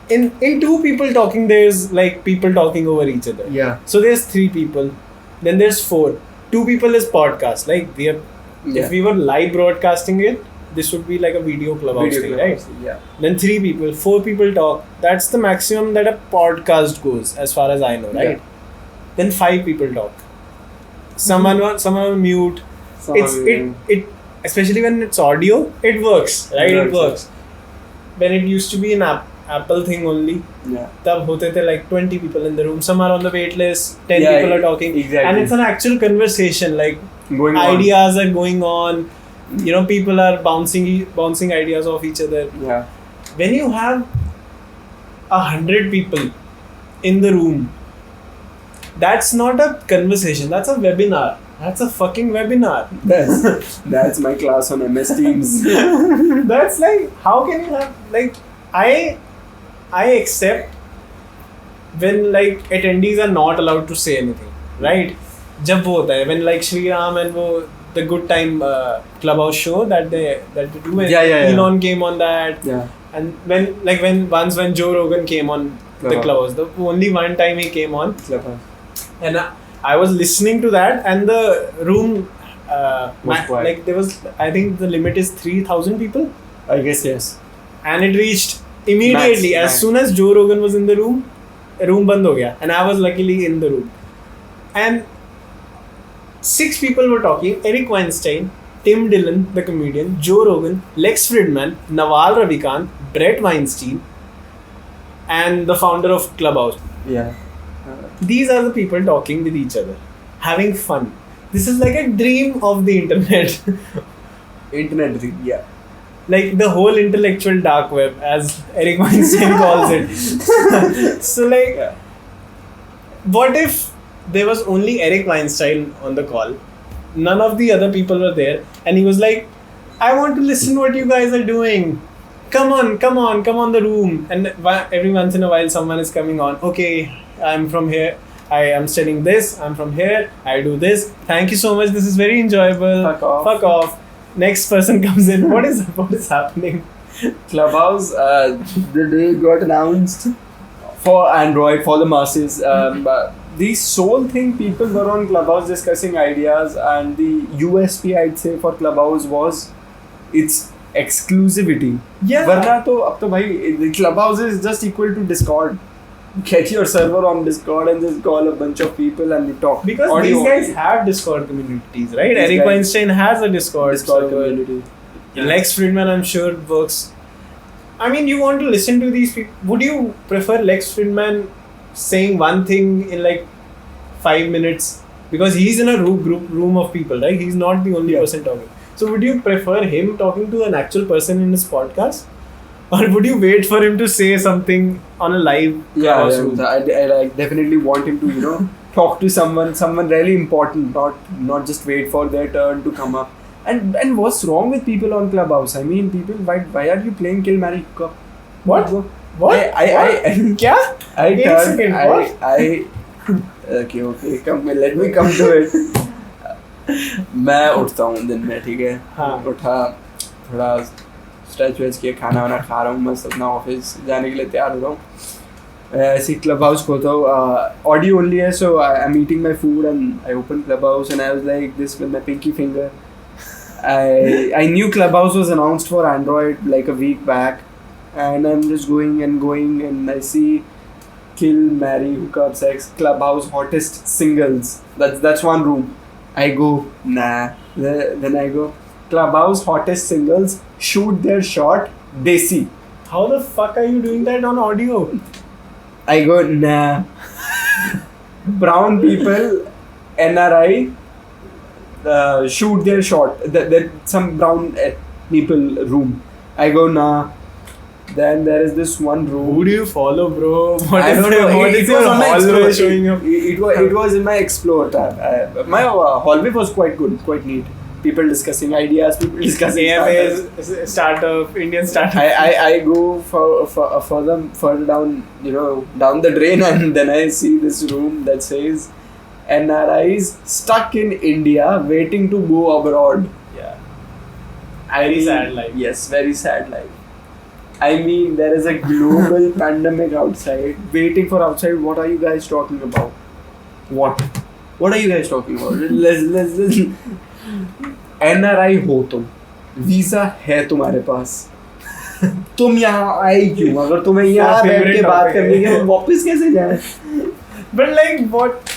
in two people talking. There's like people talking over each other. Yeah. So there's 3 people. Then there's 4. 2 people is podcast. Like if we were live broadcasting it, this would be like a video Clubhouse thing, right? Yeah. Then 3 people, 4 people talk. That's the maximum that a podcast goes, as far as I know, right? Yeah. Then 5 people talk. Someone mute. It especially when it's audio, it works, right? It works. When it used to be an Apple thing only, tab hote the like 20 people in the room. Some are on the wait list. 10 people are talking, exactly. And it's an actual conversation. Like Going ideas are going on. People are bouncing ideas off each other. Yeah. When you have 100 people in the room, that's not a conversation. That's a webinar. That's a fucking webinar. That's my class on MS Teams. That's like, how can you have like I accept when like attendees are not allowed to say anything, right? जब वो होता है when like Shri Ram and वो the good time Clubhouse show that they do, and Elon came on that, and when Joe Rogan came on the Clubhouse, the only one time he came on Clubhouse, and I was listening to that, and the room like there was, I think the limit is 3,000 people, I guess, yes, and it reached immediately as soon as Joe Rogan was in the room band ho gaya, and I was luckily in the room, and 6 people were talking: Eric Weinstein, Tim Dillon, the comedian, Joe Rogan, Lex Fridman, Naval Ravikant, Brett Weinstein, and the founder of Clubhouse. Yeah. These are the people talking with each other, having fun. This is like a dream of the internet. Internet dream, yeah. Like the whole intellectual dark web, as Eric Weinstein calls it. So like, what if there was only Eric Weinstein on the call? None of the other people were there, and he was like, I want to listen what you guys are doing. Come on the room. And every once in a while someone is coming on. Okay, I'm from here. I am studying this. I'm from here. I do this. Thank you so much. This is very enjoyable. Fuck off. Next person comes in. What is happening? Clubhouse, the day it got announced for Android, for the masses. The sole thing people were on Clubhouse discussing ideas, and the USP I'd say for Clubhouse was its exclusivity. Yeah. Varna to ab to bhai, the Clubhouse is just equal to Discord. Get your server on Discord and just call a bunch of people and you talk. Because these guys have Discord communities, right? Eric Weinstein has a Discord community. Yeah. Lex Fridman, I'm sure, works. I mean, you want to listen to these people. Would you prefer Lex Fridman saying one thing in like 5 minutes because he's in a room of people, right? He's not the only person talking. So would you prefer him talking to an actual person in his podcast, or would you wait for him to say something on a live? I like definitely want him to talk to someone really important, not just wait for their turn to come up. And what's wrong with people on Clubhouse? I mean, people, why are you playing Kill Marry Hook Up? What? क्या? Okay, come, let me come to it. मैं उठता हूँ दिन में, ठीक है? उठा, थोड़ा स्ट्रेच वेच किया, खाना वाना खा रहा हूँ, मैं अपना ऑफिस जाने के लिए तैयार हो रहा हूँ. ऐसे Clubhouse खोलता हूँ, audio only है, so I'm eating my food and I open Clubhouse and I was like this with my pinky finger. I knew Clubhouse was announced for Android like a week back, and I'm just going and I see Kill, Marry, Hook Up, Sex, Clubhouse hottest singles. That's one room. I go, nah. Then I go, Clubhouse hottest singles, shoot their shot, Desi. How the fuck are you doing that on audio? I go, nah. Brown people, NRI, shoot their shot. Some brown people room. I go, nah. Then there is this one room. Who do you follow, bro? I don't know. What is your hallway showing up? It was in my Explore tab. My hallway was quite good, quite neat. People discussing ideas, people discussing AMA's startup, Indian startup. I go further down, down the drain, and then I see this room that says NRIs stuck in India waiting to go abroad. Yeah. Very sad life. Yes, very sad life. I mean, there is a global pandemic outside, waiting for outside. What are you guys talking about? What are you guys talking about? Let's NRI हो तुम, visa है तुम्हारे पास, तुम यहाँ आए क्यों? अगर तुम्हें यहाँ बैठ के बात करनी है, तो वापस कैसे जाए? But like what?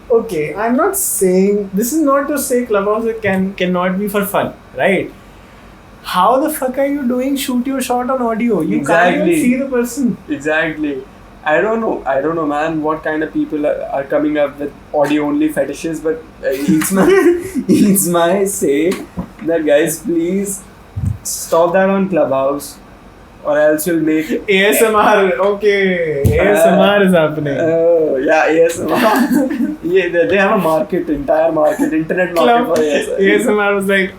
Okay, I'm not saying this is not to say Clubhouse cannot be for fun, right? How the fuck are you doing shoot your shot on audio? You can't even see the person. Exactly. I don't know, man. What kind of people are coming up with audio only fetishes? But it's my say that guys, please stop that on Clubhouse, or else you'll make ASMR. Okay, ASMR is happening. Oh yeah, ASMR. Yeah, they have a market, entire market, internet market for ASMR. ASMR was like,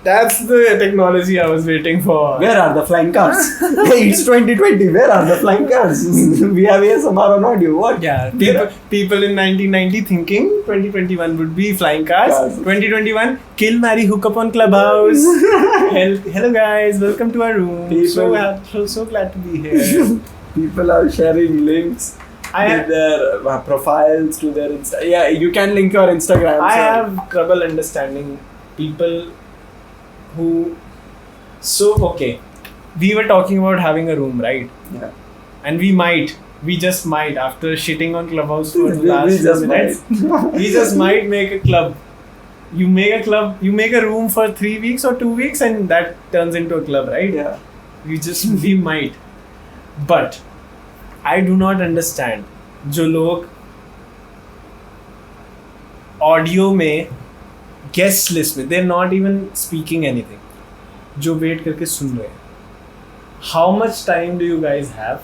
that's the technology I was waiting for. Where are the flying cars? Hey, it's 2020. Where are the flying cars? We have ASMR on audio. What? Yeah. People in 1990 thinking 2021 would be flying cars. 2021, Kill, Marry, Hook Up on Clubhouse. Hello guys, welcome to our room. So glad to be here. People are sharing links with their profiles to their Insta. Yeah, you can link your Instagram. I have trouble understanding people who, okay, we were talking about having a room, right? Yeah. And we just might, after shitting on Clubhouse for the last 2 minutes, we just might make a club. You make a room for 3 weeks or 2 weeks, and that turns into a club, right? Yeah. We might. But I do not understand जो लोग audio में guest list में they're not even speaking anything, जो wait करके सुन रहे हैं. How much time do you guys have?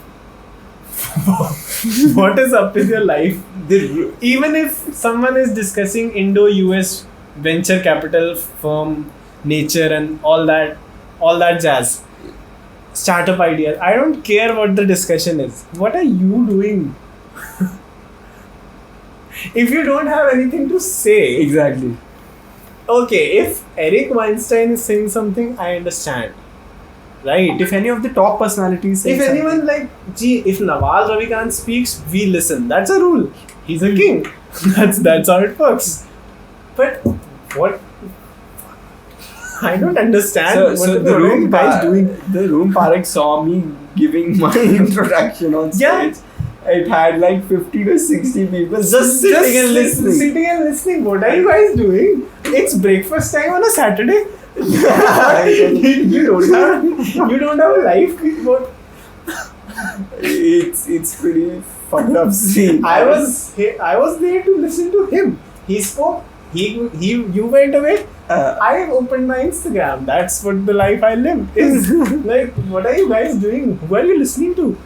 What is up with your life? Even if someone is discussing Indo-US venture capital firm nature and all that jazz, startup ideas, I don't care what the discussion is. What are you doing? If you don't have anything to say. Exactly. Okay, if Eric Weinstein is saying something, I understand. Right? If any of the top personalities say if anyone like, if Nawal Ravikant speaks, we listen. That's a rule. He's a king. That's how it works. But what? I don't understand what the room guys doing. The room Parekh saw me giving my introduction on stage. Yeah. It had like 50 to 60 people just sitting and listening. Sitting and listening. What are you guys doing? It's breakfast time on a Saturday. You don't have a life. What? It's pretty fucked up scene. I was there to listen to him. He spoke. You went away. I opened my Instagram. That's what the life I live is. Like, what are you guys doing? Who are you listening to?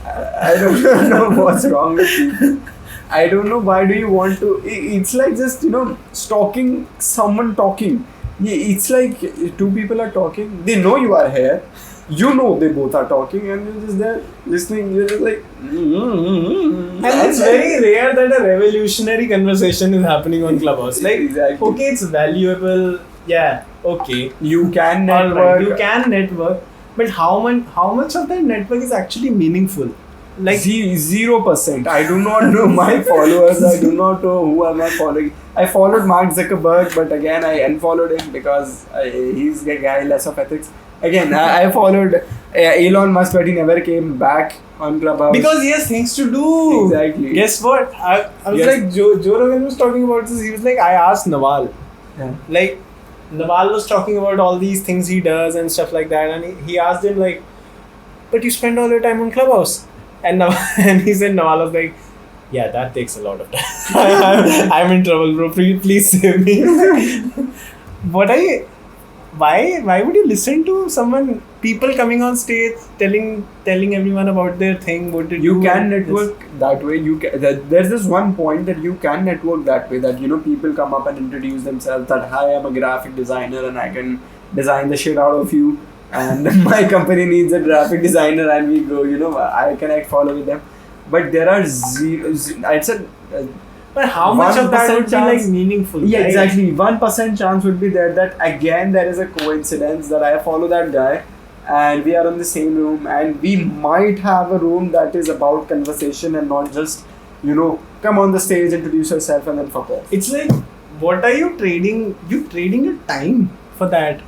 I don't know what's wrong with you. I don't know why do you want to. It's like just stalking someone talking. It's like two people are talking. They know you are here. You know they both are talking, and you're just there listening. You're just like. And it's very rare that a revolutionary conversation is happening on Clubhouse. Like, exactly. Okay, it's valuable. Yeah. Okay. You can Alright, network. you can network, but how much of that network is actually meaningful? Like 0%. I do not know my followers. I do not know who am I following. I followed Mark Zuckerberg, but again I unfollowed him because he's a guy less of ethics. Again, I followed Elon Musk, but he never came back on Clubhouse. Because he has things to do. Exactly. Guess what? I was like, Joe Rogan was talking about this. He was like, I asked Nawal. Yeah. Like, Nawal was talking about all these things he does and stuff like that. And he asked him, like, but you spend all your time on Clubhouse. And he said, Nawal was like, yeah, that takes a lot of time. I'm in trouble, bro. Please save me. Why would you listen to people coming on stage telling everyone about their thing? What did you can network that way. There's this one point that you can network that way, that people come up and introduce themselves, that hi, I'm a graphic designer and I can design the shit out of you, and my company needs a graphic designer, and we go, I connect, follow with them. But there are I'd say but how much of that would be like meaningful? Yeah, right? exactly. 1% chance would be there that again there is a coincidence that I follow that guy and we are in the same room, and we might have a room that is about conversation and not just come on the stage, introduce yourself, and then fuck off. It's like, what are you trading? You trading your time for that.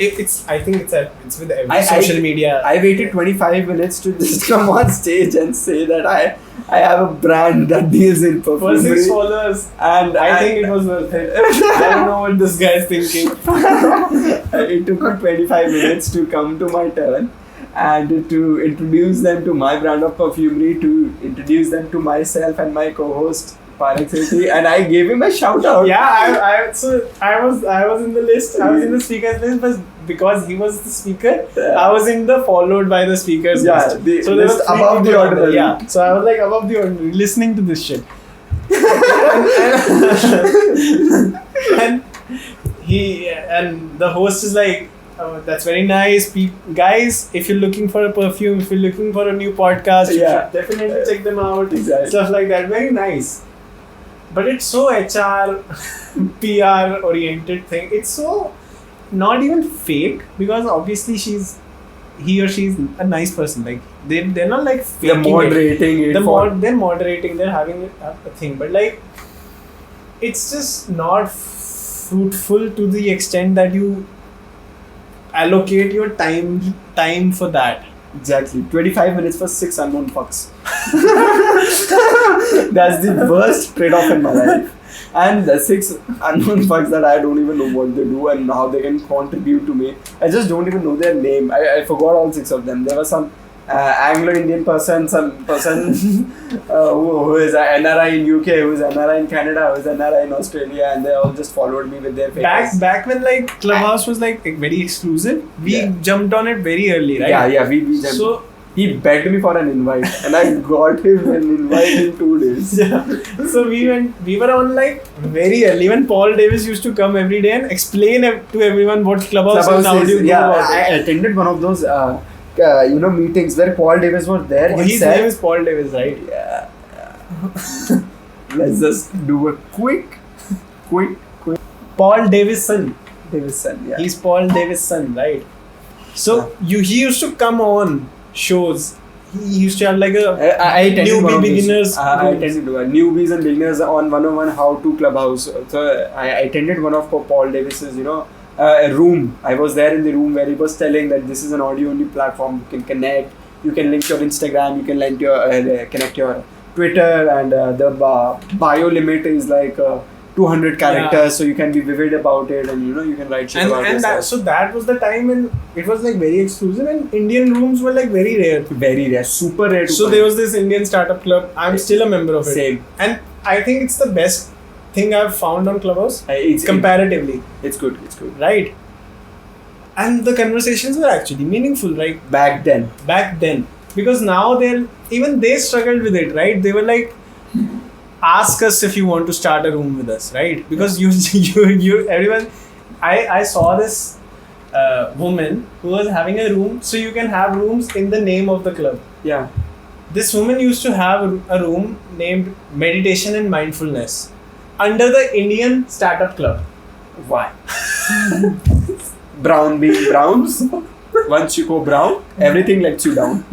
I think it's with every social media. I waited 25 minutes to just come on stage and say that I have a brand that deals in perfumery. For 6 followers, and I think it was worth it. I don't know what this guy is thinking. It took me 25 minutes to come to my turn and to introduce them to my brand of perfumery, to introduce them to myself and my co-host Parik Sethi, and I gave him a shout out. Yeah, I was in the list. I was in the speakers list, but because he was the speaker, I was in the followed by the speakers list. So there was above the ordinary. Yeah, so I was like above the ordinary, listening to this shit. and the host is like, oh, that's very nice. Guys, if you're looking for a perfume, if you're looking for a new podcast, you should definitely check them out. Exactly. Stuff like that. Very nice. But it's so HR, PR oriented thing. It's so not even fake, because obviously he or she's a nice person. Like they're not like faking they're moderating it. They're moderating. They're having a thing, but like it's just not fruitful to the extent that you allocate your time for that. Exactly. 25 minutes for 6 unknown fucks. That's the worst trade-off in my life. And the 6 unknown fucks that I don't even know what they do and how they can contribute to me. I just don't even know their name. I forgot all 6 of them. There was some Anglo-Indian person, some person who is an NRI in UK, who is an NRI in Canada, who is an NRI in Australia, and they all just followed me with their faces. Back when like Clubhouse was like very exclusive, we jumped on it very early, right? Yeah, we jumped. So he begged me for an invite, and I got him an invite in 2 days. Yeah. So we were on like very early when Paul Davis used to come every day and explain to everyone what Clubhouse is. How do you go about it? I attended one of those meetings where Paul Davis was there. His name is Paul Davis, right? Yeah. Let's just do a quick. Paul Davison. Yeah. He's Paul Davison, right? So he used to come on shows. He used to have like I newbie beginners. I attended newbies and beginners on 101 how to Clubhouse. So I attended one of Paul Davis's, a room. I was there in the room where he was telling that this is an audio only platform. You can connect. You can link your Instagram. You can connect your Twitter, and the bio limit is like 200 characters, so you can be vivid about it, and you can write shit about yourself. So that was the time when it was like very exclusive, and Indian rooms were like very rare. Very rare, super rare. So there was this Indian startup club. I'm still a member of it. Same. And I think it's the best thing I've found on Clubhouse. Comparatively. It's good. Right. And the conversations were actually meaningful, right? Back then. Because now they struggled with it, right? They were like, ask us if you want to start a room with us, right? Because everyone, I saw this woman who was having a room, so you can have rooms in the name of the club. Yeah. This woman used to have a room named Meditation and Mindfulness under the Indian Startup Club. Why? Brown being browns. Once you go brown, everything lets you down.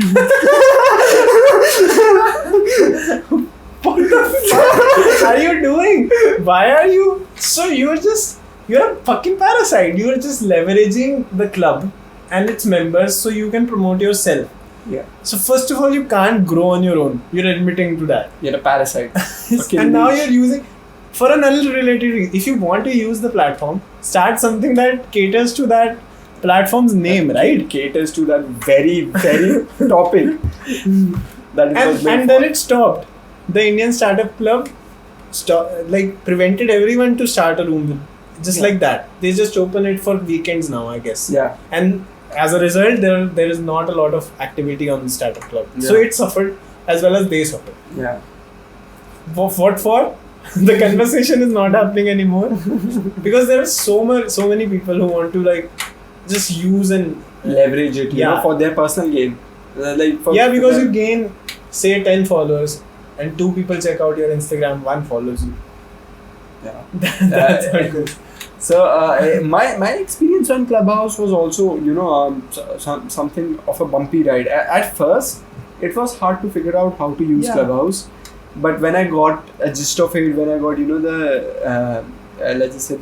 What the fuck are you doing? Why are you? So you're a fucking parasite. You're just leveraging the club and its members so you can promote yourself. Yeah. So first of all, you can't grow on your own. You're admitting to that. You're a parasite. And now you're using, for an unrelated reason, if you want to use the platform, start something that caters to that platform's name, right? Caters to that very, very topic. And then it stopped. The Indian Startup Club prevented everyone to start a room like that. They just open it for weekends now, I guess. Yeah. And as a result, there is not a lot of activity on the Startup Club. Yeah. So it suffered as well as they suffered. Yeah. What for? The conversation is not happening anymore because there are so many people who want to just use and leverage it, for their personal gain. Because you gain, say, 10 followers and 2 people check out your Instagram, 1 follows you. Yeah. That's how it goes. So my experience on Clubhouse was also, something of a bumpy ride. At first, it was hard to figure out how to use Clubhouse. But when I got a gist of it, when I got, let's just say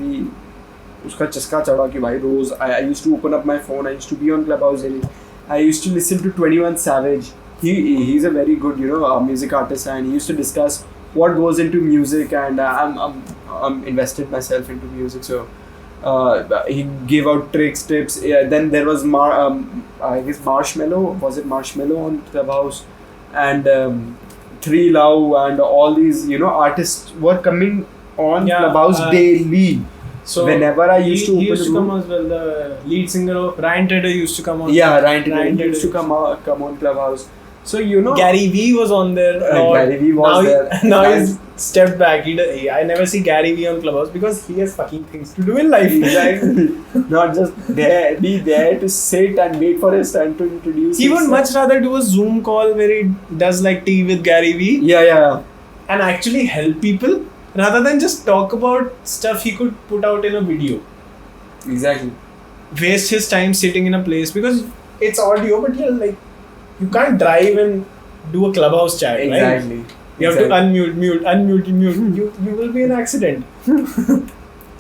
uska chaska chada ki bhai roz I used to open up my phone, I used to be on Clubhouse daily. I used to listen to 21 Savage. He's a very good music artist, and he used to discuss what goes into music, and I'm invested myself into music, so he gave out tricks, tips. Then there was I guess Marshmallow, was it Marshmallow on Clubhouse, and Three Love, and all these artists were coming on Clubhouse daily. So whenever I used to he used to come as well. The lead singer of Rant used to come on. Yeah, Rant used to come on Clubhouse. So Gary Vee was on there. Gary Vee was there. Now he's stepped back. I never see Gary Vee on Clubhouse because he has fucking things to do in life. Exactly. Not just be there to sit and wait for his turn to introduce. He would much rather do a Zoom call where he does tea with Gary Vee. Yeah. And actually help people rather than just talk about stuff he could put out in a video. Exactly. Waste his time sitting in a place because it's audio, but you can't drive and do a Clubhouse chat, exactly. Right? You have to unmute. You will be in an accident.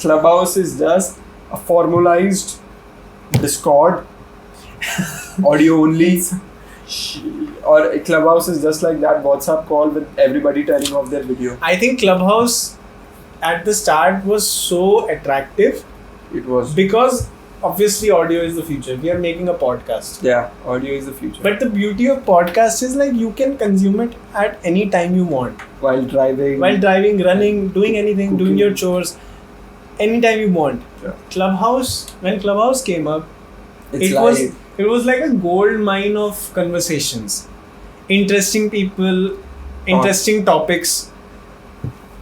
Clubhouse is just a formalized Discord, audio only. Or Clubhouse is just like that WhatsApp call with everybody turning off their video. I think Clubhouse at the start was so attractive. It was. Because obviously audio is the future. We are making a podcast. Yeah, audio is the future. But the beauty of podcast is you can consume it at any time you want. While driving, running, doing anything, cooking, doing your chores, anytime you want. Yeah. When Clubhouse came up, it was like a gold mine of conversations. Interesting people, interesting topics,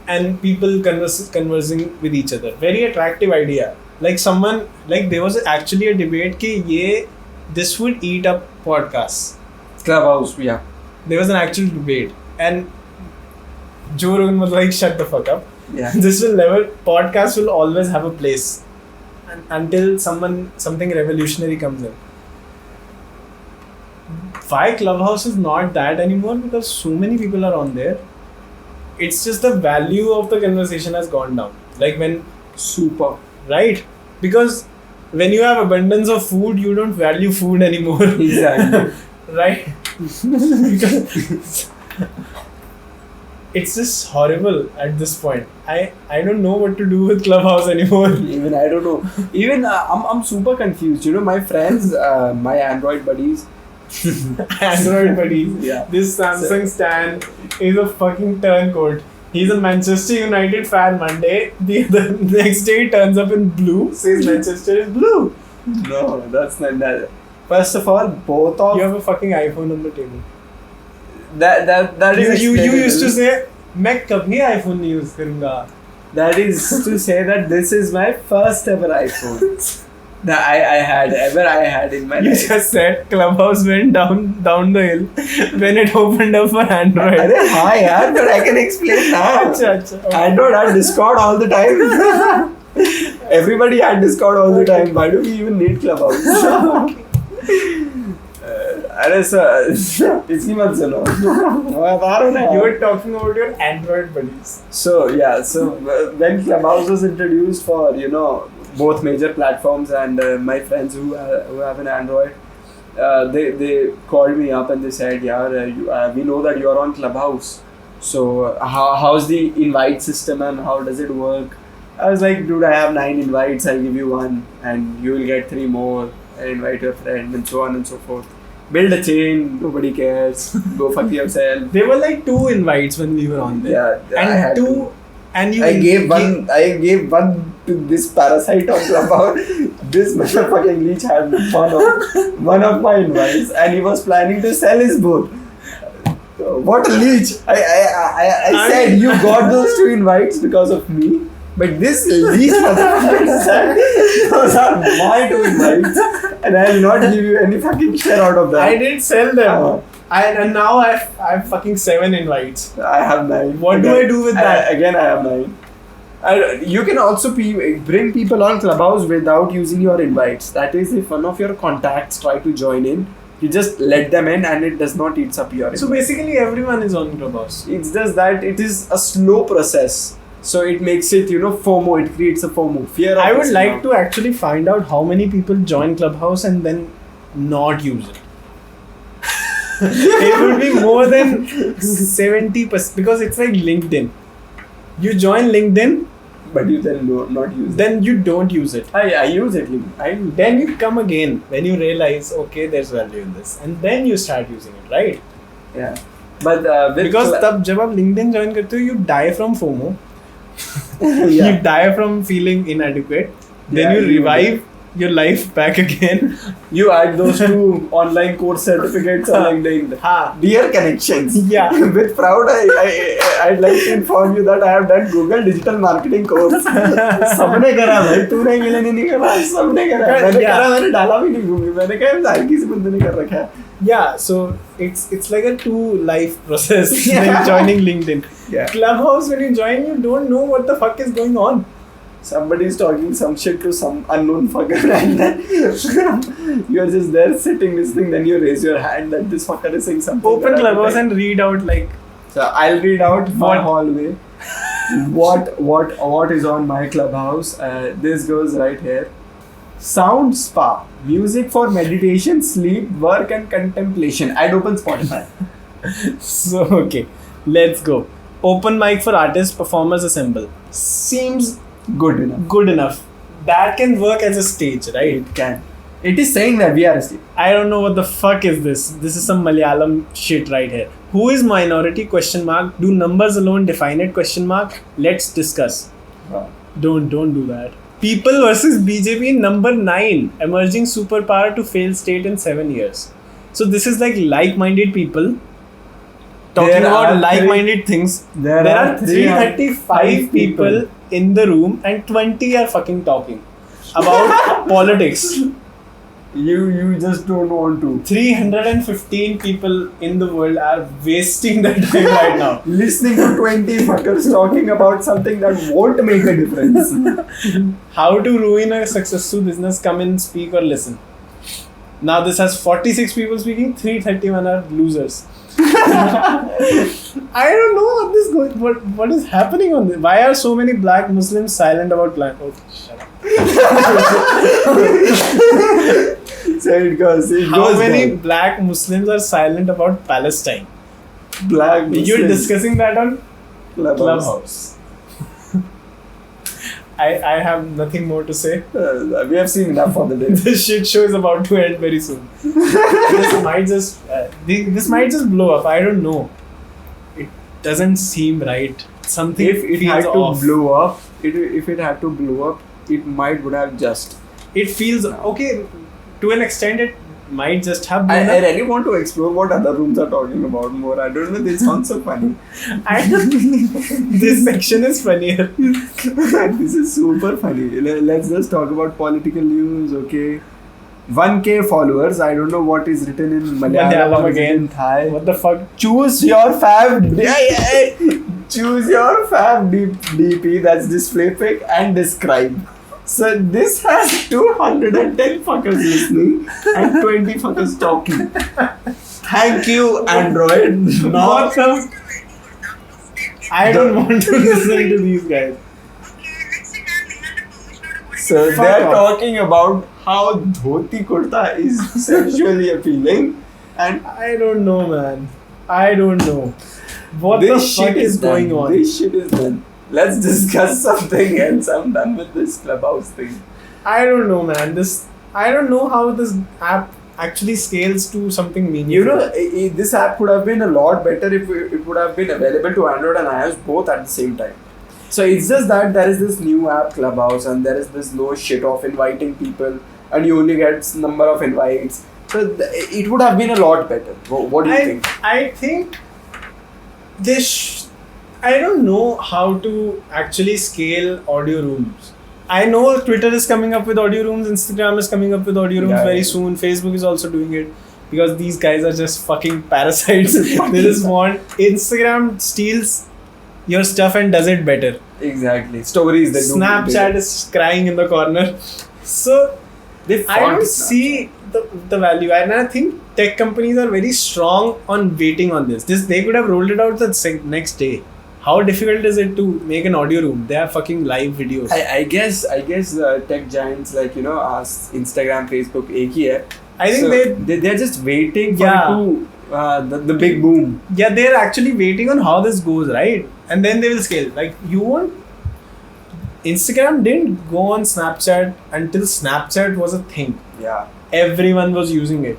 and people conversing with each other. Very attractive idea. There was actually a debate this would eat up podcasts. Clubhouse, yeah. There was an actual debate, and Joe Rogan was like, shut the fuck up. Yeah. Podcast will always have a place until something revolutionary comes in. Why Clubhouse is not that anymore? Because so many people are on there. It's just the value of the conversation has gone down. Super. Right? Because when you have abundance of food, you don't value food anymore. Exactly. Right? it's just horrible at this point. I don't know what to do with Clubhouse anymore. Even I don't know. Even I'm super confused. You know, my friends, my Android buddies. Android buddies. Yeah. This Samsung Stan is a fucking turncoat. He's a Manchester United fan Monday. The next day he turns up in blue, says Manchester is blue. No, that's not that. First of all, both of You have a fucking iPhone on the table. that is You used to explainable. say, मैं कभी iPhone नहीं use करूँगा. That is to say that this is my first ever iPhone that I had in my You life. just said Clubhouse went down the hill when it opened up for Android. अरे हाँ यार, but I can explain now. अच्छा. Android had Discord all the time. Everybody had Discord all the time. Why do we even need Clubhouse? अरे sir इसकी मत सुनो. मैं बता रहा हूँ ना. You were talking about your Android buddies. So when Clubhouse was introduced for both major platforms, and my friends who have an Android, they called me up and they said, "Yeah, we know that you are on Clubhouse. So how's the invite system and how does it work?" I was like, "Dude, I have 9 invites. I'll give you one, and you will get 3 more. And invite your friend, and so on and so forth. Build a chain. Nobody cares. Go fuck yourself." There were like 2 invites when we were on there. Yeah, I And had 2, to. and you I gave one to this parasite on Clubhouse. This motherfucking leech had one of my invites, and he was planning to sell his book. What a leech! I said you got those 2 invites because of me, but this leech motherfucker said those are my 2 invites, and I will not give you any fucking share out of that. I didn't sell them. And now I have fucking 7 invites. I have 9. What do I do with that? Again, I have 9. You can also bring people on Clubhouse without using your invites. That is, if one of your contacts try to join in, you just let them in and it does not eat up your invite. So basically everyone is on Clubhouse. It's just that it is a slow process. So it makes it, FOMO. It creates a FOMO. Fear of I would missing like out. to actually find out how many people join Clubhouse and then not use it. It would be more than 70% because it's like LinkedIn. You join LinkedIn, But you then not use it. then you don't use it. I use it. Then you come again when you realize, okay, there's value in this, and then you start using it, right? Yeah. But with Because तब जब आप LinkedIn join करते हो, you die from FOMO. yeah. You die from feeling inadequate. Then Yeah, you revive your life back again. You add those 2 online course certificates on LinkedIn. हाँ. Dear connections. Yeah. With proud, I'd like to inform you that I have done Google Digital Marketing course. सबने करा भाई, तूने के लिए नहीं करा, सबने करा. मैंने करा, मैंने डाला भी नहीं Google. मैंने कहा हर किसी बंदे ने कर रखा है. Yeah, so it's like a 2 life process when joining LinkedIn. Yeah. Clubhouse, when you join, you don't know what the fuck is going on. Somebody is talking some shit to some unknown fucker, and then you're just there sitting listening. Then you raise your hand that this fucker is saying something. Open Clubhouse and read out like. So I'll read out my What? hallway. What is on my Clubhouse? This goes right here. Sound spa, music for meditation, sleep, work, and contemplation. I'd open Spotify. So okay, let's go. Open mic for artists, performers assemble. Seems Good enough. good enough. That can work as a stage, right? It can. It is saying that we are a state. I don't know what the fuck is this. This is some Malayalam shit right here. Who is minority? Question mark. Do numbers alone define it? Question mark. Let's discuss. Wow. Don't do that. People versus BJP number 9. Emerging superpower to fail state in 7 years. So this is like-minded people talking There about are like-minded things. There are are 335 people in the room and 20 are fucking talking about politics. You just don't want to. 315 people in the world are wasting their time right now. Listening to 20 fuckers talking about something that won't make a difference. How to ruin a successful business? Come and speak or listen. Now this has 46 people speaking, 331 are losers. I don't know what is happening on this. Why are so many black Muslims silent about climate? Oh, shut up. So it goes. How many down. black Muslims are silent about Palestine? Black Muslims. You're discussing that on Clubhouse. I have nothing more to say. We have seen enough for the day. This shit show is about to end very soon. This might just blow up. I don't know. It doesn't seem right. Something If it feels had to off. blow up, if it had to blow up, it would have just. It feels okay. To an extent, it might just have blown I up. really want to explore what other rooms are talking about more. I don't know. They sound so funny. This section is funnier. This is super funny. Let's just talk about political news, okay? 1K followers. I don't know what is written in Malayalam again. in Thai. What the fuck? Choose your fab. Choose your fab DP. That's display pic and describe. So this has 210 fuckers listening and 20 fuckers talking. Thank you, Android. Now, What the? I don't want to listen to these guys. so Fuck they are off. talking about how dhoti kurta is sexually appealing, and I don't know, man. I don't know. What the this fuck shit is done. going on? This shit is done. Let's discuss something else. I'm done with this Clubhouse thing. I don't know, man. I don't know how this app actually scales to something meaningful. You know, this app would have been a lot better if it would have been available to Android and iOS both at the same time. So it's just that there is this new app Clubhouse and there is this low shit of inviting people and you only get number of invites. So it would have been a lot better. What do you think? I think this. I don't know how to actually scale audio rooms. I know Twitter is coming up with audio rooms, Instagram is coming up with audio rooms Yeah, very yeah. soon, Facebook is also doing it because these guys are just fucking parasites. They just want Instagram steals your stuff and does it better. Exactly. Stories that do Snapchat is crying in the corner. So They I don't fought see the value, and I think tech companies are very strong on waiting on this. They could have rolled it out the next day. How difficult is it to make an audio room? They have fucking live videos. I guess tech giants like Instagram, Facebook, एक ही है. I think they're just waiting for Yeah. it to the big boom. yeah, they're actually waiting on how this goes, right? And then they will scale. Like you won't. Instagram didn't go on Snapchat until Snapchat was a thing. Yeah. Everyone was using it.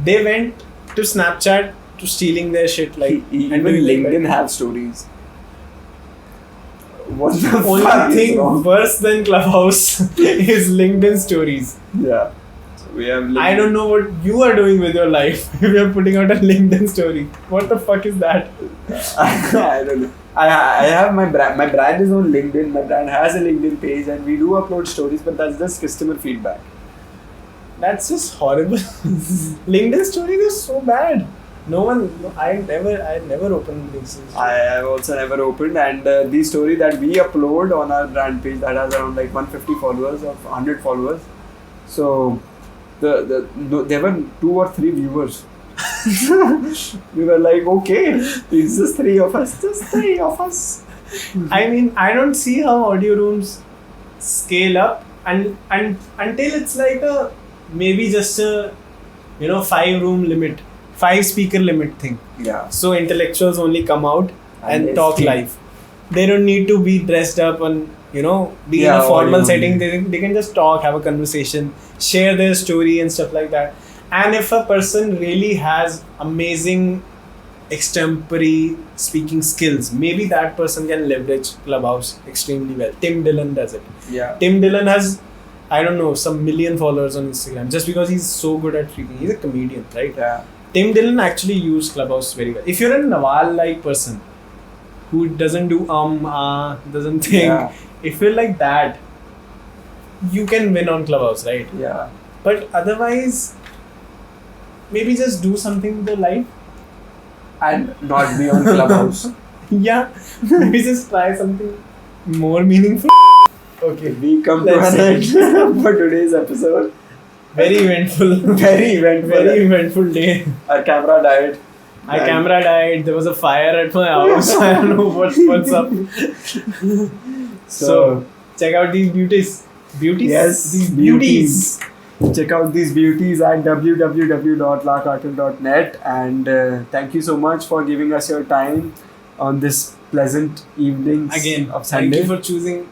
They went to Snapchat to stealing their shit, like Even doing it LinkedIn better. have stories. What the fuck Only is thing wrong? worse than Clubhouse is LinkedIn stories. Yeah. So we have LinkedIn. I don't know what you are doing with your life if you're putting out a LinkedIn story. What the fuck is that? I don't know. I have my brand. My brand is on LinkedIn. My brand has a LinkedIn page, and we do upload stories, but that's just customer feedback. That's just horrible. LinkedIn stories are so bad. I never opened LinkedIn. I have also never opened, and the story that we upload on our brand page that has around like 150 followers or 100 followers. So there were 2 or 3 viewers. We were like, okay, it's just 3 of us. Just 3 of us. I mean, I don't see how audio rooms scale up and until it's like a maybe just a 5-room limit, 5 speaker limit thing. Yeah. So intellectuals only come out And and they talk speak. live. They don't need to be dressed up and be in Yeah, a formal audio setting. only. They can just talk, have a conversation, share their story and stuff like that. And if a person really has amazing extempore speaking skills, maybe that person can leverage Clubhouse extremely well. Tim Dillon does it. Yeah. Tim Dillon has, I don't know, some million followers on Instagram just because he's so good at speaking. He's a comedian, right? Yeah. Tim Dillon actually used Clubhouse very well. If you're a Naval-like person who doesn't do doesn't think, Yeah. if you're like that, you can win on Clubhouse, right? Yeah. But otherwise, maybe just do something with your life. And not be on Clubhouse. Yeah, maybe just try something more meaningful. Okay, We come to Let's an end for today's episode. very eventful. Very eventful. Very eventful day. Our camera died. My camera died. There was a fire at my house. I don't know what's up. So check out these beauties. Beauties? Yes, These beauties. Check out these beauties at www.lacarton.net and thank you so much for giving us your time. on this pleasant evenings Again, of thank Sunday. you for choosing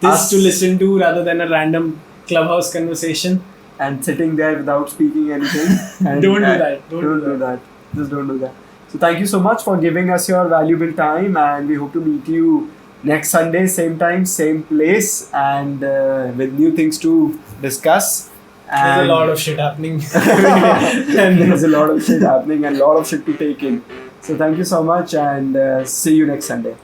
this Us. to listen to rather than a random Clubhouse conversation. And sitting there without speaking anything. And, Don't do that. Don't do that. Just don't do that. So thank you so much for giving us your valuable time, and we hope to meet you next Sunday, same time, same place, and with new things to discuss. There's a lot of shit happening. And there's a lot of shit happening and a lot of shit to take in. So thank you so much, and see you next Sunday.